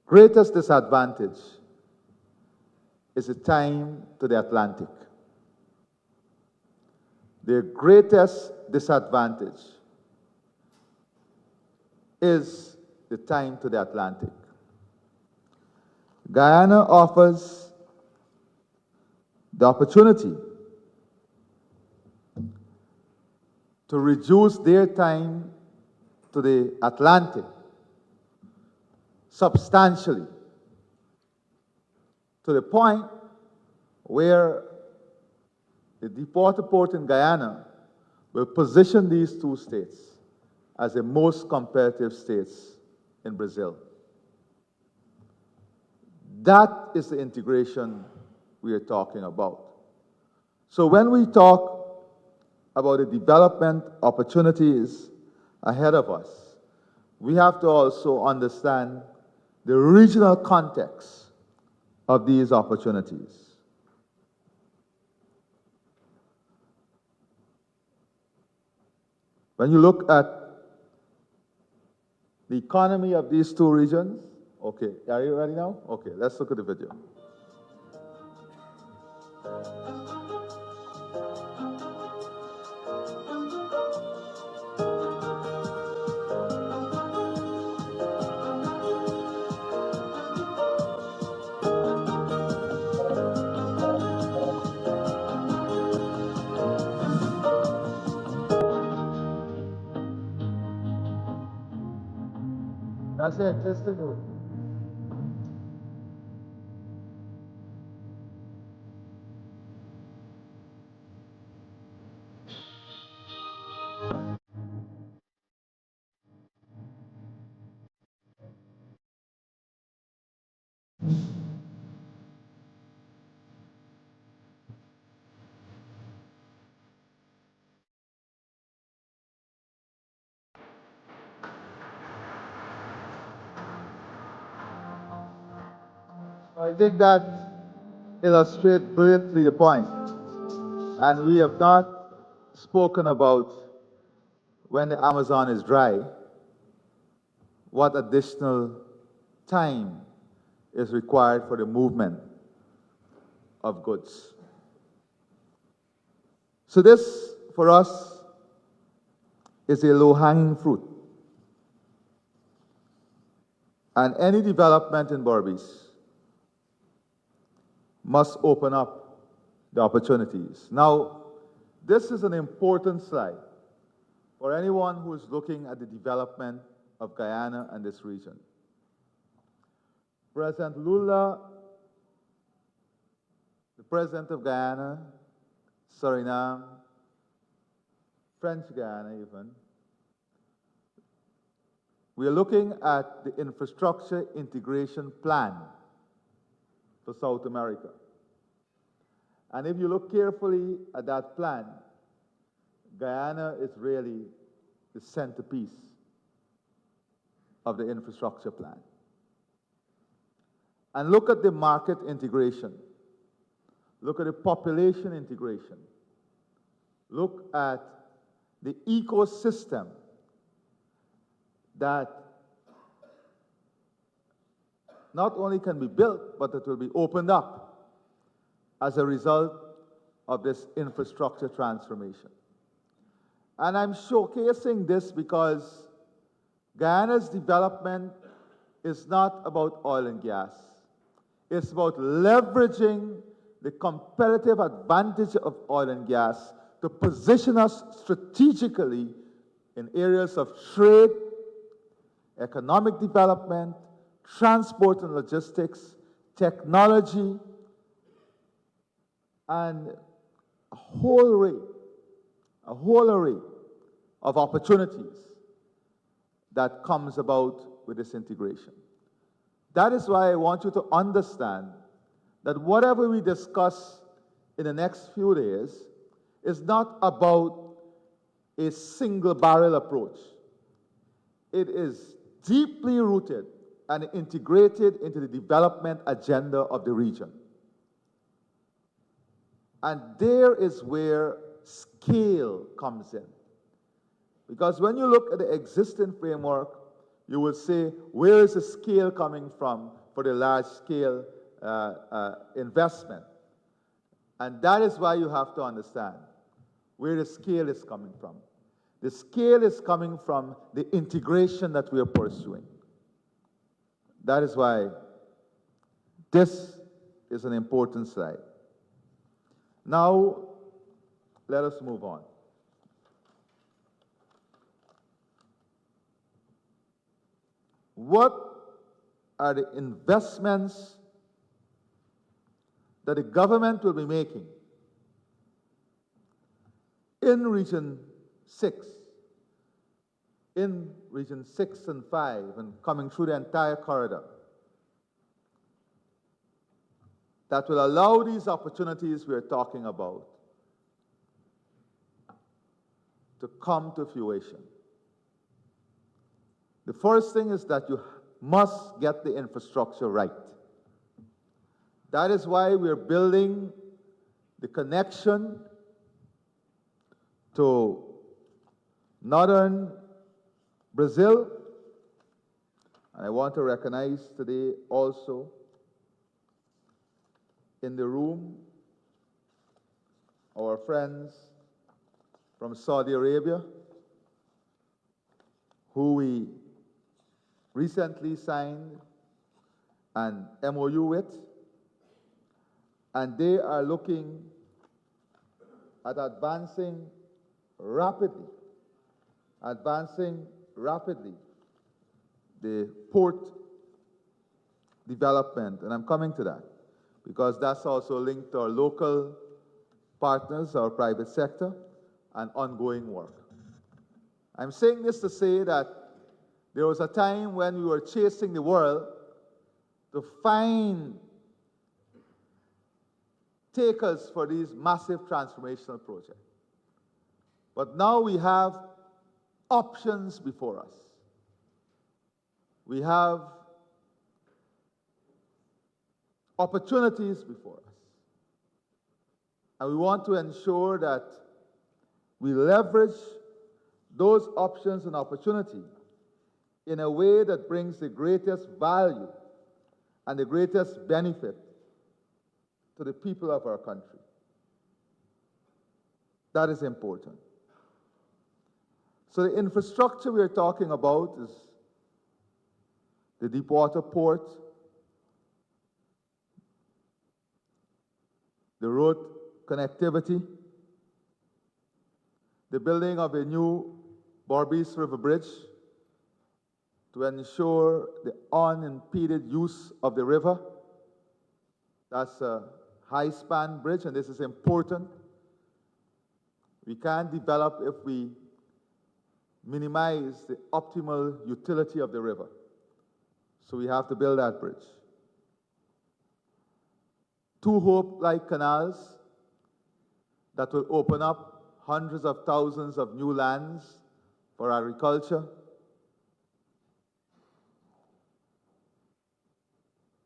greatest disadvantage is the time to the Atlantic. Their greatest disadvantage is the time to the Atlantic. Guyana offers the opportunity to reduce their time to the Atlantic substantially to the point where the deepwater port in Guyana will position these two states as the most competitive states in Brazil. That is the integration we are talking about. So when we talk about the development opportunities ahead of us, we have to also understand the regional context of these opportunities. When you look at the economy of these two regions, okay, are you ready now? Okay, let's look at the video. That's it, just the move. I think that illustrates brilliantly the point. And we have not spoken about when the Amazon is dry, what additional time is required for the movement of goods. So this, for us, is a low-hanging fruit. And any development in Berbice must open up the opportunities. Now, this is an important slide for anyone who is looking at the development of Guyana and this region. President Lula, the President of Guyana, Suriname, French Guyana even, we are looking at the infrastructure integration plan for South America. And if you look carefully at that plan, Guyana is really the centerpiece of the infrastructure plan. And look at the market integration. Look at the population integration. Look at the ecosystem that not only can be built, but that will be opened up as a result of this infrastructure transformation. And I'm showcasing this because Guyana's development is not about oil and gas. It's about leveraging the competitive advantage of oil and gas to position us strategically in areas of trade, economic development, transport and logistics, technology, and a whole array of opportunities that comes about with this integration. That is why I want you to understand that whatever we discuss in the next few days is not about a single barrel approach. It is deeply rooted and integrated into the development agenda of the region. And there is where scale comes in. Because when you look at the existing framework, you will say, where is the scale coming from for the large-scale investment? And that is why you have to understand where the scale is coming from. The scale is coming from the integration that we are pursuing. That is why this is an important slide. Now, let us move on. What are the investments that the government will be making in Region 6, in Region 6 and 5, and coming through the entire corridor, that will allow these opportunities we're talking about to come to fruition? The first thing is that you must get the infrastructure right. That is why we're building the connection to northern Brazil. And I want to recognize today also in the room our friends from Saudi Arabia, who we recently signed an MOU with, and they are looking at advancing rapidly the port development, and I'm coming to that, because that's also linked to our local partners, our private sector, and ongoing work. I'm saying this to say that there was a time when we were chasing the world to find takers for these massive transformational projects. But now we have options before us. We have opportunities before us. And we want to ensure that we leverage those options and opportunity in a way that brings the greatest value and the greatest benefit to the people of our country. That is important. So the infrastructure we are talking about is the deepwater port, the road connectivity, the building of a new Berbice River Bridge to ensure the unimpeded use of the river. That's a high-span bridge, and this is important. We can't develop if we minimize the optimal utility of the river. So we have to build that bridge. 2 Hope-like canals that will open up hundreds of thousands of new lands for agriculture.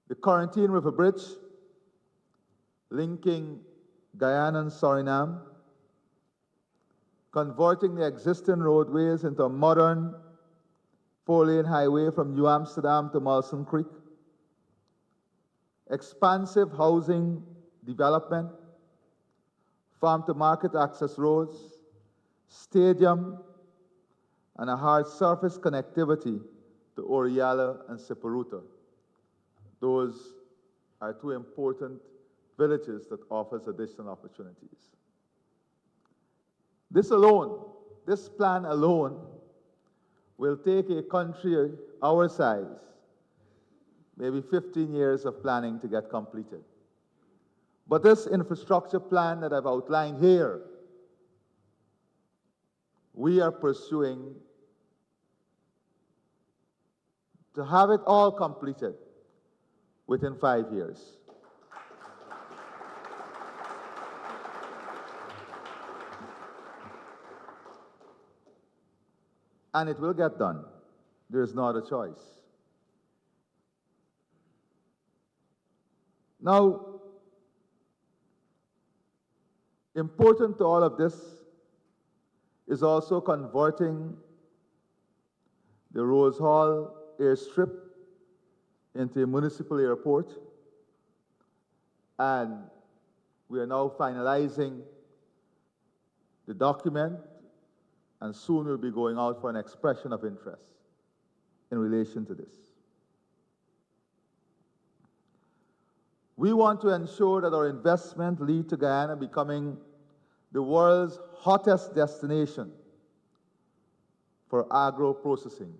The Quarantine River Bridge linking Guyana and Suriname, converting the existing roadways into a modern 4-lane highway from New Amsterdam to Molson Creek, expansive housing development, farm-to-market access roads, stadium, and a hard surface connectivity to Oriala and Siparuta. Those are 2 important villages that offers additional opportunities. This plan alone, will take a country our size maybe 15 years of planning to get completed. But this infrastructure plan that I've outlined here, we are pursuing to have it all completed within 5 years. And it will get done. There's not a choice. Now, important to all of this is also converting the Rose Hall airstrip into a municipal airport. And we are now finalizing the document, and soon we'll be going out for an expression of interest in relation to this. We want to ensure that our investment lead to Guyana becoming the world's hottest destination for agro-processing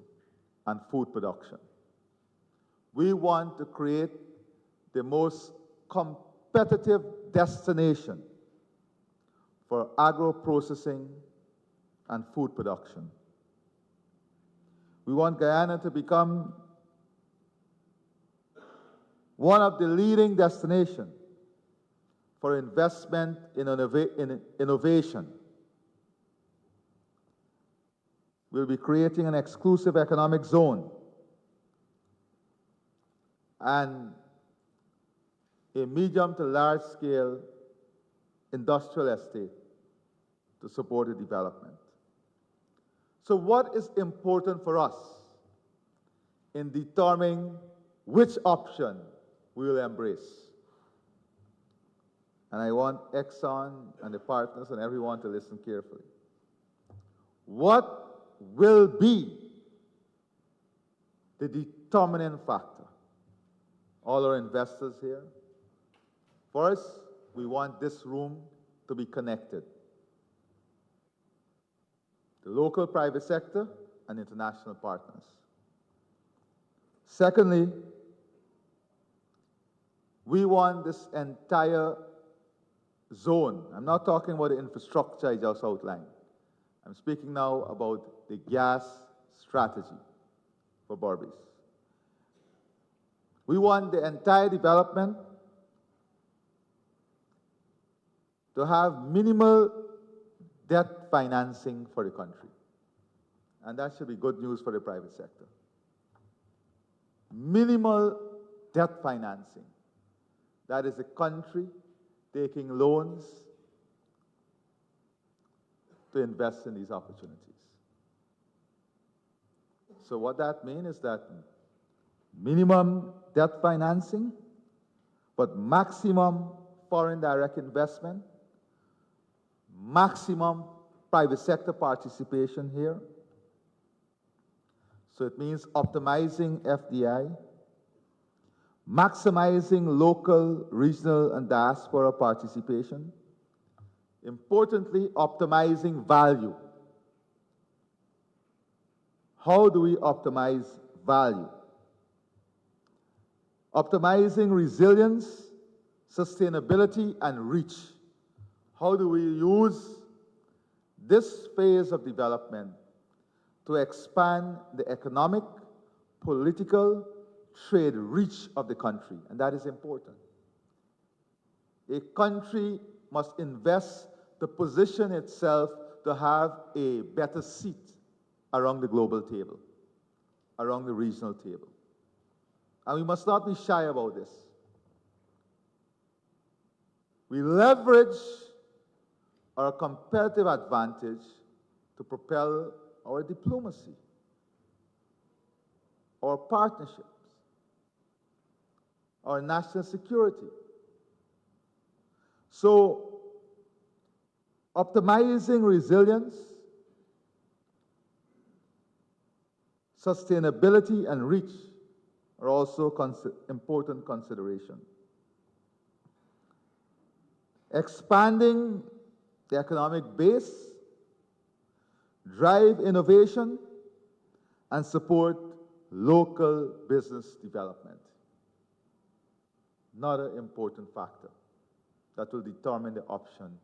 and food production. We want to create the most competitive destination for agro-processing and food production. We want Guyana to become one of the leading destinations for investment in innovation. We'll be creating an exclusive economic zone and a medium to large scale industrial estate to support the development. So what is important for us in determining which option we will embrace? And I want Exxon and the partners and everyone to listen carefully. What will be the determining factor? All our investors here. First, we want this room to be connected. The local private sector and international partners. Secondly, we want this entire zone. I'm not talking about the infrastructure I just outlined. I'm speaking now about the gas strategy for Berbice. We want the entire development to have minimal debt financing for the country. And that should be good news for the private sector. Minimal debt financing. That is the country taking loans to invest in these opportunities. So what that means is that minimum debt financing, but maximum foreign direct investment, maximum private sector participation here. So it means optimizing FDI, maximizing local, regional, and diaspora participation. Importantly, optimizing value. How do we optimize value? Optimizing resilience, sustainability, and reach. How do we use this phase of development to expand the economic, political, trade reach of the country? And that is important. A country must invest to position itself to have a better seat around the global table, around the regional table. And we must not be shy about this. We leverage our competitive advantage to propel our diplomacy, our partnerships, our national security. So, optimizing resilience, sustainability, and reach are also important considerations. Expanding the economic base, drive innovation, and support local business development. Another important factor that will determine the option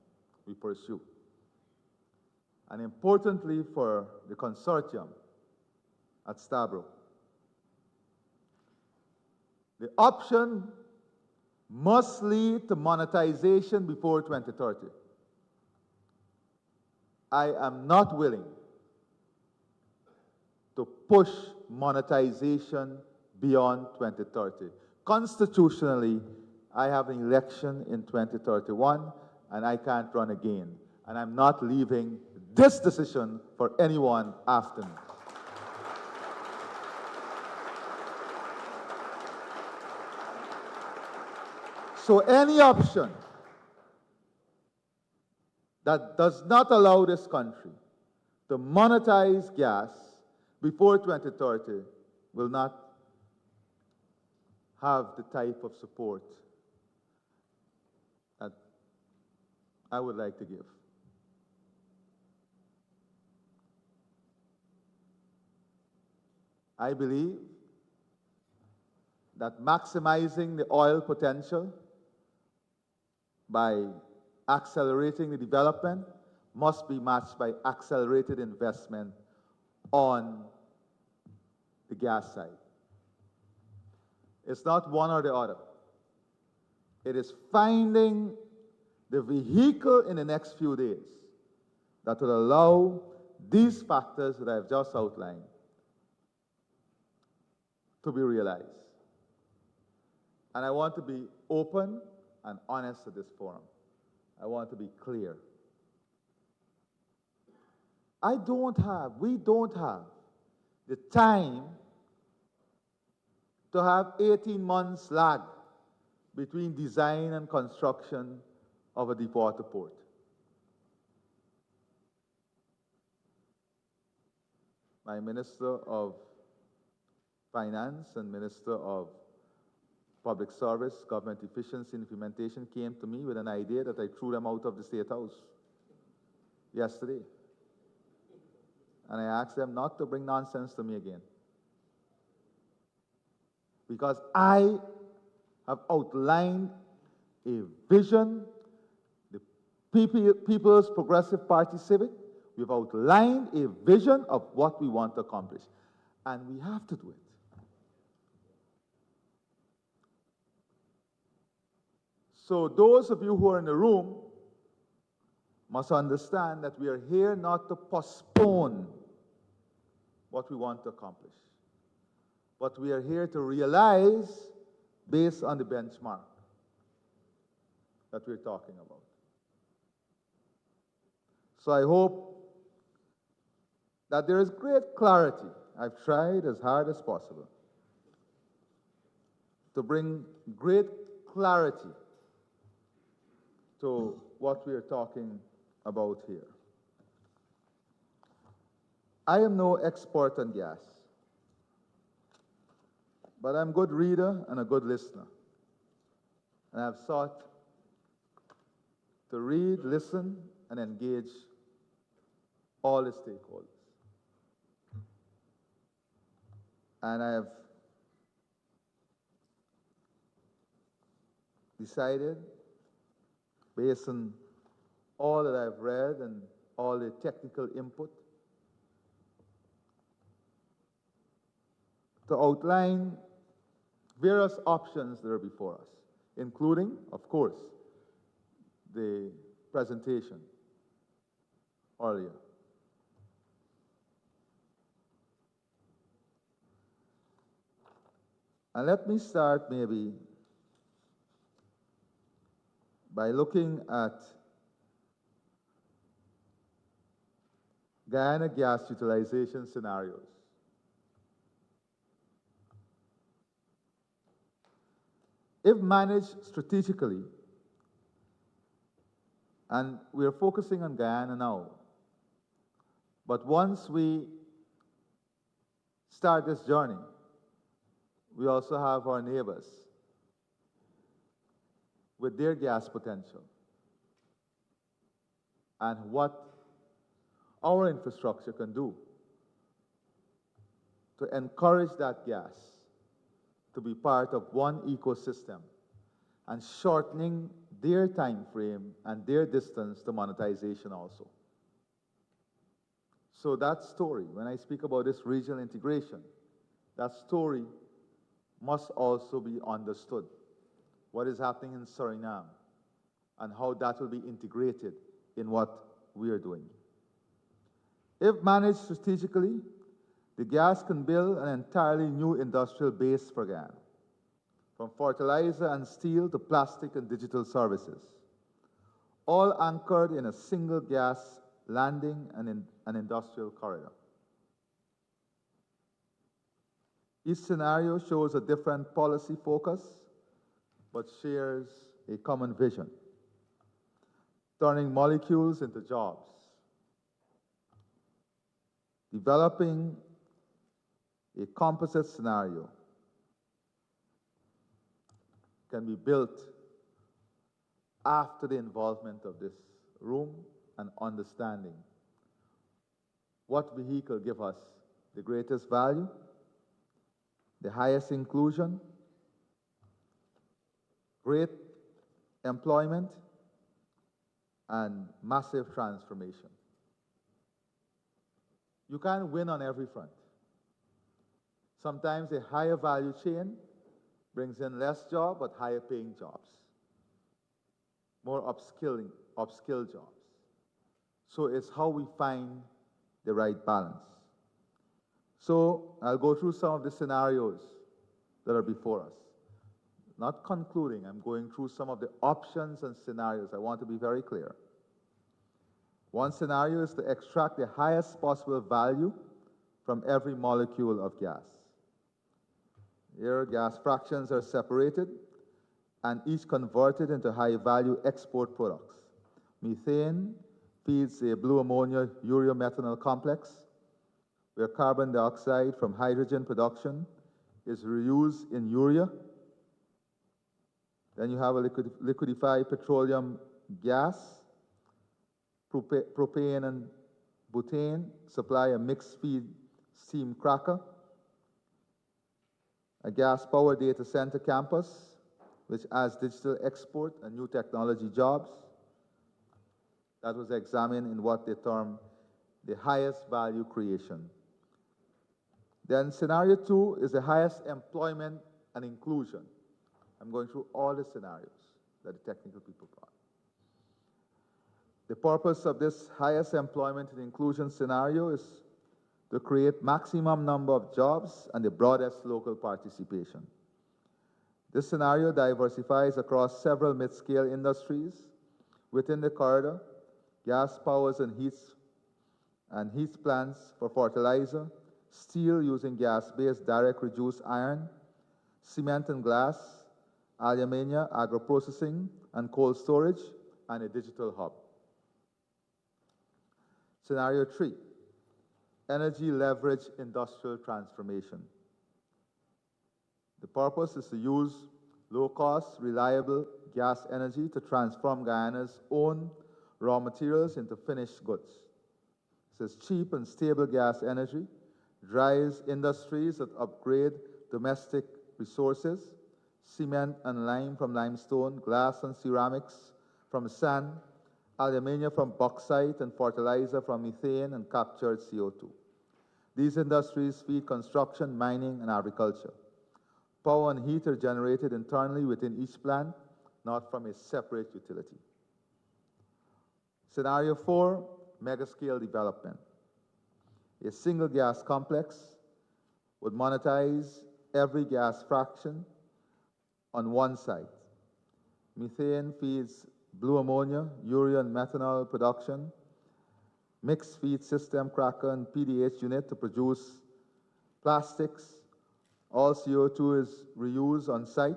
we pursue. And importantly for the consortium at Stabro, the option must lead to monetization before 2030. I am not willing to push monetization beyond 2030. Constitutionally, I have an election in 2031, and I can't run again. And I'm not leaving this decision for anyone after me. So any option that does not allow this country to monetize gas before 2030 will not have the type of support that I would like to give. I believe that maximizing the oil potential by accelerating the development must be matched by accelerated investment on the gas side. It's not one or the other. It is finding the vehicle in the next few days that will allow these factors that I've just outlined to be realized. And I want to be open and honest at this forum. I want to be clear. We don't have the time to have 18 months lag between design and construction of a deepwater port. My Minister of Finance and Minister of Public Service, Government Efficiency and Implementation came to me with an idea that I threw them out of the State House yesterday. And I asked them not to bring nonsense to me again. Because I have outlined a vision, the People's Progressive Party Civic, we've outlined a vision of what we want to accomplish. And we have to do it. So those of you who are in the room must understand that we are here not to postpone what we want to accomplish, but we are here to realize based on the benchmark. that we're talking about. So I hope that there is great clarity. I've tried as hard as possible to bring great clarity to what we are talking about here. I am no expert on gas, but I'm a good reader and a good listener. And I've sought to read, listen, and engage all the stakeholders. And I have decided, based on all that I've read and all the technical input, to outline various options that are before us, including, of course, the presentation earlier. And let me start maybe by looking at Guyana gas utilization scenarios. If managed strategically, and we are focusing on Guyana now, but once we start this journey, we also have our neighbors with their gas potential and what our infrastructure can do to encourage that gas to be part of one ecosystem and shortening their time frame and their distance to monetization also. So that story, when I speak about this regional integration, that story must also be understood. What is happening in Suriname and how that will be integrated in what we are doing. If managed strategically, the gas can build an entirely new industrial base for Guyana, from fertilizer and steel to plastic and digital services, all anchored in a single gas landing and in an industrial corridor. Each scenario shows a different policy focus, but shares a common vision, turning molecules into jobs, developing a composite scenario can be built after the involvement of this room and understanding what vehicle give us the greatest value, the highest inclusion, great employment, and massive transformation. You can't win on every front. Sometimes a higher value chain brings in less job, but higher paying jobs, more upskilled jobs. So it's how we find the right balance. So I'll go through some of the scenarios that are before us. Not concluding, I'm going through some of the options and scenarios. I want to be very clear. One scenario is to extract the highest possible value from every molecule of gas. Here, gas fractions are separated and each converted into high-value export products. Methane feeds a blue ammonia urea methanol complex, where carbon dioxide from hydrogen production is reused in urea. Then you have a liquefied petroleum gas. Propane and butane supply a mixed feed steam cracker. A gas-powered data center campus, which adds digital export and new technology jobs. That was examined in what they term the highest value creation. Then scenario 2 is the highest employment and inclusion. I'm going through all the scenarios that the technical people brought. The purpose of this highest employment and inclusion scenario is to create maximum number of jobs and the broadest local participation. This scenario diversifies across several mid-scale industries within the corridor: gas powers and heat plants for fertilizer, steel using gas-based direct reduced iron, cement and glass, alumina, agro-processing, and cold storage, and a digital hub. Scenario 3, energy leverage industrial transformation. The purpose is to use low-cost, reliable gas energy to transform Guyana's own raw materials into finished goods. This cheap and stable gas energy drives industries that upgrade domestic resources: cement and lime from limestone, glass and ceramics from sand, alumina from bauxite, and fertilizer from methane and captured CO2. These industries feed construction, mining, and agriculture. Power and heat are generated internally within each plant, not from a separate utility. Scenario 4, mega-scale development. A single gas complex would monetize every gas fraction on one site. Methane feeds blue ammonia, urea, and methanol production. Mixed feed system cracker and PDH unit to produce plastics. All CO2 is reused on site,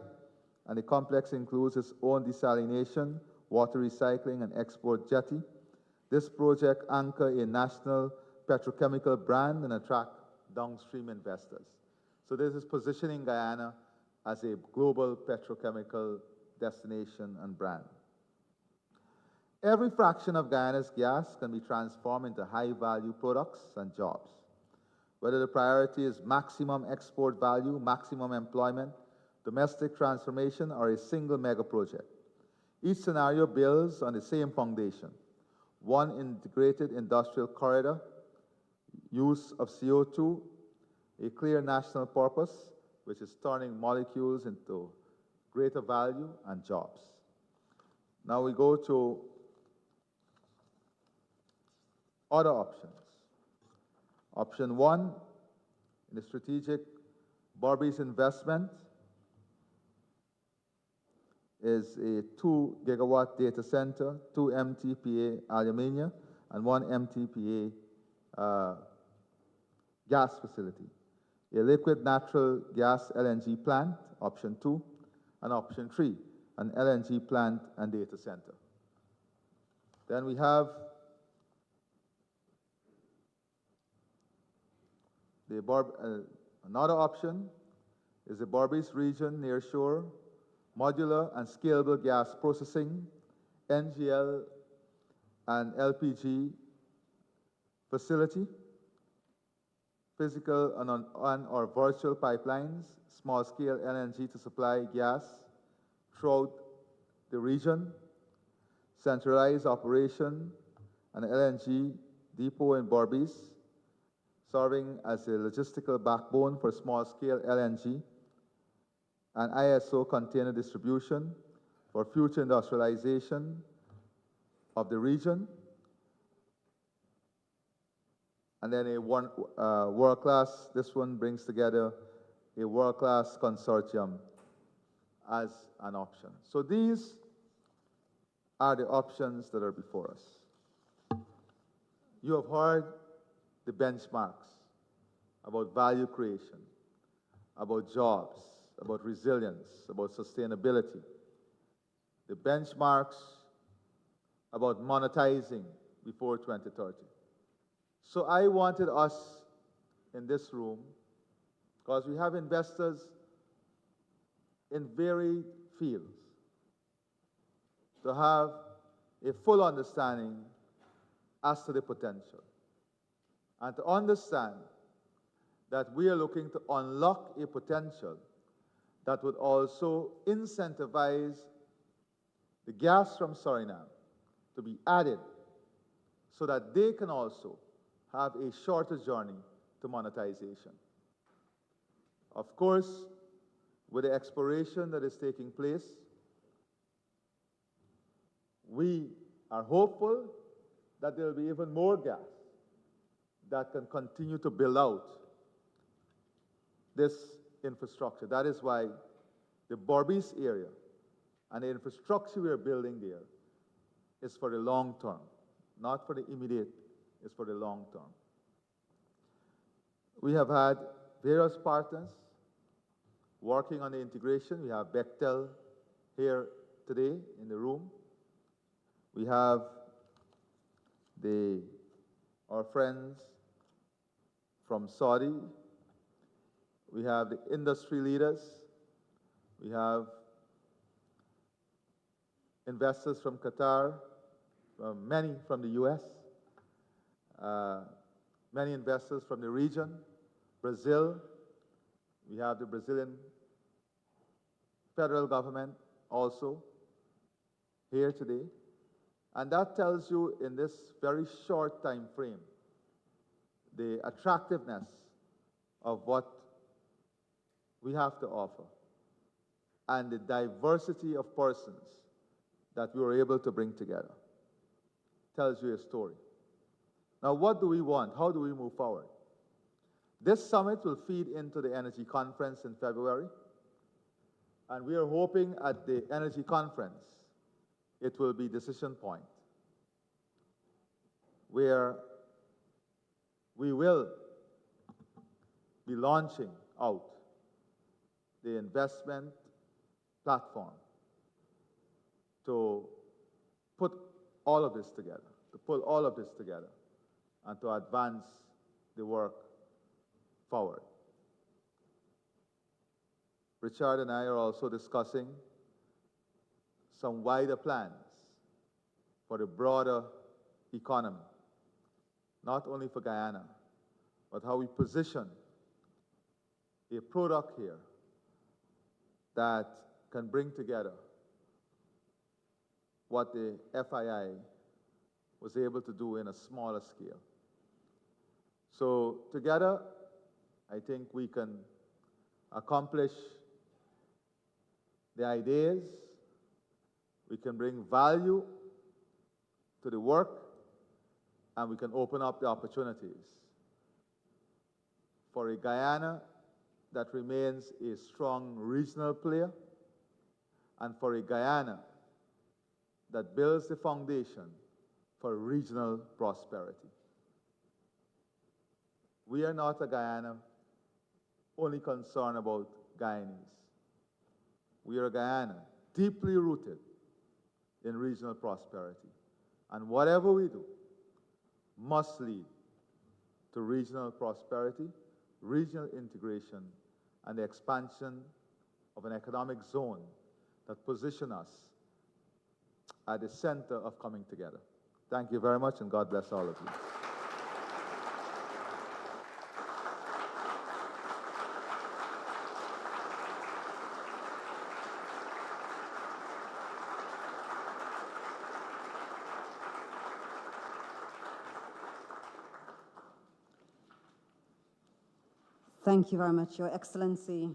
and the complex includes its own desalination, water recycling, and export jetty. This project anchors a national petrochemical brand and attracts downstream investors. So this is positioning Guyana as a global petrochemical destination and brand. Every fraction of Guyana's gas can be transformed into high-value products and jobs. Whether the priority is maximum export value, maximum employment, domestic transformation, or a single mega project, each scenario builds on the same foundation: one integrated industrial corridor, use of CO2, a clear national purpose, which is turning molecules into greater value and jobs. Now we go to other options. Option 1, in the strategic Berbice investment, is a 2 gigawatt data center, 2 MTPA alumina, and 1 MTPA gas facility. A liquid natural gas LNG plant, option 2, and option 3, an LNG plant and data center. Then we have another option is the Berbice region nearshore, modular and scalable gas processing, NGL and LPG facility, physical and or virtual pipelines, small-scale LNG to supply gas throughout the region, centralized operation, and LNG depot in Berbice, serving as a logistical backbone for small-scale LNG, and ISO container distribution for future industrialization of the region, and then a world-class, this one brings together a world-class consortium as an option. So these are the options that are before us. You have heard the benchmarks about value creation, about jobs, about resilience, about sustainability. The benchmarks about monetizing before 2030. So I wanted us in this room, because we have investors in varied fields, to have a full understanding as to the potential, and to understand that we are looking to unlock a potential that would also incentivize the gas from Suriname to be added so that they can also have a shorter journey to monetization. Of course, with the exploration that is taking place, we are hopeful that there will be even more gas that can continue to build out this infrastructure. That is why the Berbice area and the infrastructure we are building there is for the long term, not for the immediate, it's for the long term. We have had various partners working on the integration. We have Bechtel here today in the room. We have our friends from Saudi. We have the industry leaders. We have investors from Qatar, many from the US, many investors from the region, Brazil. We have the Brazilian federal government also here today. And that tells you in this very short time frame the attractiveness of what we have to offer and the diversity of persons that we were able to bring together. Tells you a story. Now, what do we want? How do we move forward? This summit will feed into the energy conference in February, and we are hoping at the energy conference it will be decision point, where we will be launching out the investment platform to put all of this together, to pull all of this together, and to advance the work forward. Richard and I are also discussing some wider plans for the broader economy, not only for Guyana, but how we position a product here that can bring together what the FII was able to do in a smaller scale. So together, I think we can accomplish the ideas, we can bring value to the work, and we can open up the opportunities for a Guyana that remains a strong regional player, and for a Guyana that builds the foundation for regional prosperity. We are not a Guyana only concerned about Guyanese. We are a Guyana deeply rooted in regional prosperity. And whatever we do must lead to regional prosperity, regional integration, and the expansion of an economic zone that position us at the center of coming together. Thank you very much, and God bless all of you. Thank you very much, Your Excellency,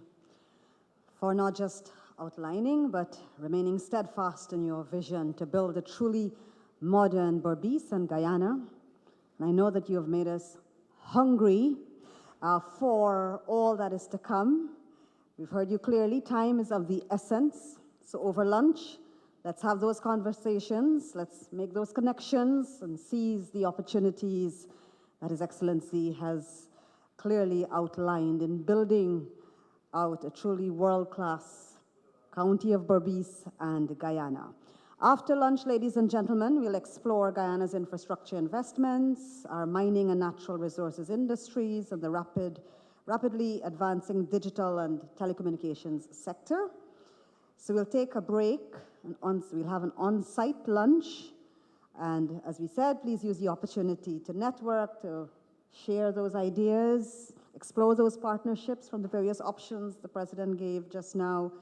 for not just outlining, but remaining steadfast in your vision to build a truly modern Berbice and Guyana. And I know that you have made us hungry for all that is to come. We've heard you clearly. Time is of the essence. So over lunch, let's have those conversations. Let's make those connections and seize the opportunities that His Excellency has clearly outlined in building out a truly world-class county of Berbice and Guyana. After lunch, ladies and gentlemen, we'll explore Guyana's infrastructure investments, our mining and natural resources industries, and the rapidly advancing digital and telecommunications sector. So we'll take a break, we'll have an on-site lunch, and as we said, please use the opportunity to network, to share those ideas, explore those partnerships from the various options the President gave just now,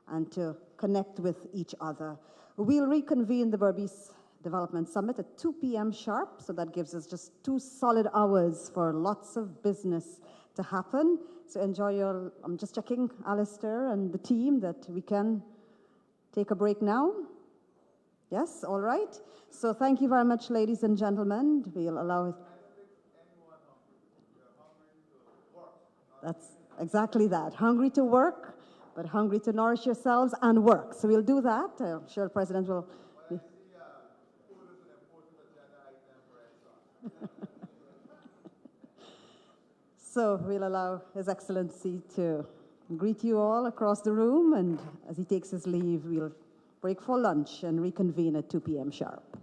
and to connect with each other. We'll reconvene the Berbice Development Summit at 2 p.m. sharp, so that gives us just 2 solid hours for lots of business to happen. So enjoy your, I'm just checking, Alistair and the team, that we can take a break now. Yes, all right. So thank you very much, ladies and gentlemen. We'll allow That's exactly that. Hungry to work. but hungry to nourish yourselves and work. So we'll do that. I'm sure the President will. So we'll allow His Excellency to greet you all across the room, and as he takes his leave, we'll break for lunch and reconvene at 2 p.m. sharp.